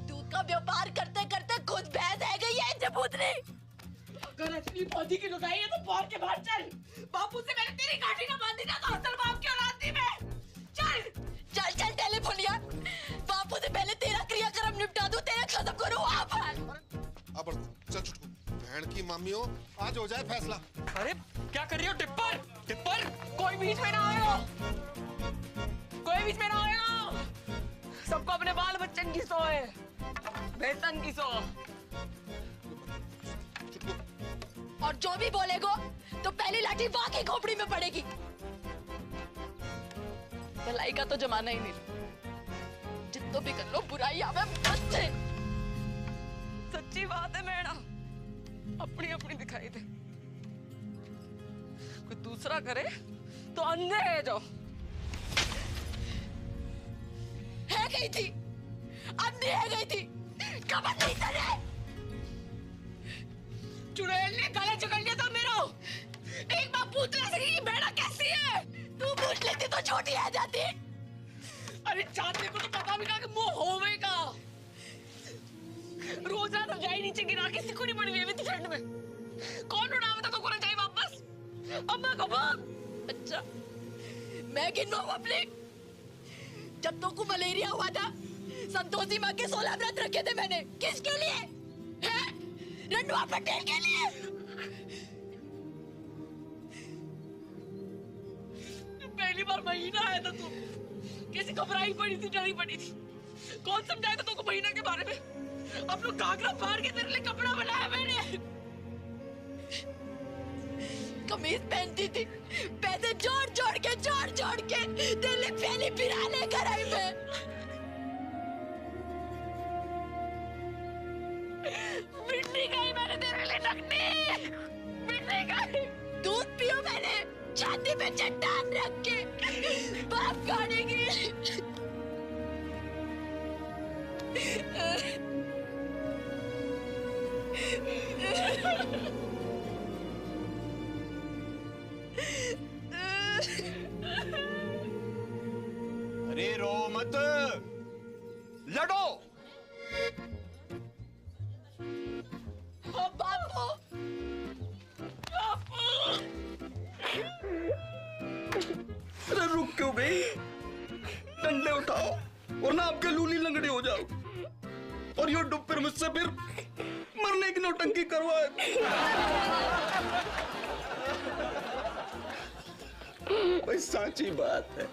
दूध का व्यापार करते करते खुद भैंस है गई है जबूतनी। अगर असली पौधी की लुगाई है तो बाहर के बाहर चल। बापू से मैंने तेरी गाठी ना बांधी ना तो असल बाप की औलाद थी मैं। चल टेलीफोनिया, बापू से पहले तेरा क्रियाक्रम निपटा दूं, तेरा खत्म करूं आप। अब चल चुटकू, बहन की मामियों, आज हो जाए फैसला। अरे क्या कर रही हो टिप्पर? टिप्पर कोई बीच में ना आएगा, कोई बीच में ना आएगा। सबको अपने बाल बच्चन की सो है, बेसन की सो। और जो भी बोलेगो तो पहली लाठी वहां की खोपड़ी में पड़ेगी। भलाई का तो जमाना ही नहीं, जितना भी कर लो बुराई आवे बस से। सच्ची बात है मैडम, अपनी अपनी दिखाई दे, कोई दूसरा करे तो अंधे है जो। है गई थी, अंधी है गई थी, कमर नहीं तले। चुड़ैल ने गला जकड़ लिया था मेरा। एक बार पूछ ना सकी कि बेड़ा कैसी है। तू पूछ लेती तो छोटी आ जाती। अरे चांदनी को तो पता भी ना कि मुंह होवेगा। रोजाना तो जाई नीचे गिरा के सिकुड़ी पड़ी हुई है ठंड में। कौन उड़ावता तो कोने जाई वापस? अम्मा को बाप। अच्छा मैं गिनवा अपने। जब तो को मलेरिया हुआ था, संतोषी माँ के 16 व्रत रखे थे मैंने। किसके लिए? हैं? रंडवा पटेल के लिए। पहली बार महीना आया था तू, कैसी घबराई पड़ी थी, डरी पड़ी थी। कौन समझाया था तुमको महीना के बारे में? अब लोग घाघरा फाड़ के तेरे लिए कपड़ा बनाया मैंने। कमीज पहनती थी, पैसे जोड़ जोड़ के दिल्ली फैली फिराने कराई मैं। मिट्टी गई मैंने तेरे लिए नकली, मिट्टी गई। दूध पियो मैंने छाती पे चट्टान रख के बाप खाने की। अरे रो मत, लड़ो। बापू, अरे रुक क्यों गई? डंडे उठाओ वरना आपके लूली लंगड़ी हो जाओ। और यो डुब फिर मुझसे फिर मरने की नौटंकी करवाए। भाई साची बात है,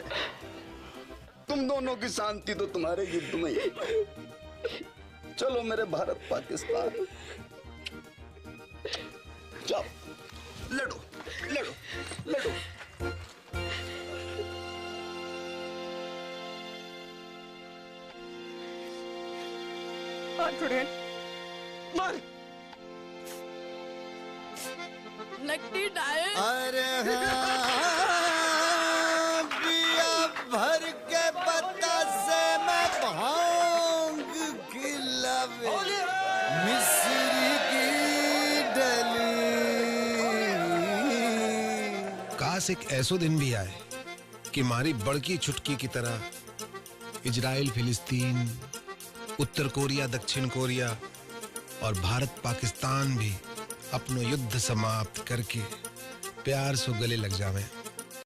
तुम दोनों की शांति तो तुम्हारे युद्ध में ही। चलो मेरे भारत पाकिस्तान, जाओ लड़ो लड़ो लड़ो। चुड़ैल मार। नकली डाले। अरे हाँ, पिया भर के पत्ता से मैं भांग खिलावे मिस्री की डली। काश एक ऐसो दिन भी आए कि हमारी बड़की छुटकी की तरह इजराइल फिलिस्तीन, उत्तर कोरिया दक्षिण कोरिया और भारत पाकिस्तान भी अपनो युद्ध समाप्त करके प्यार से गले लग जावे।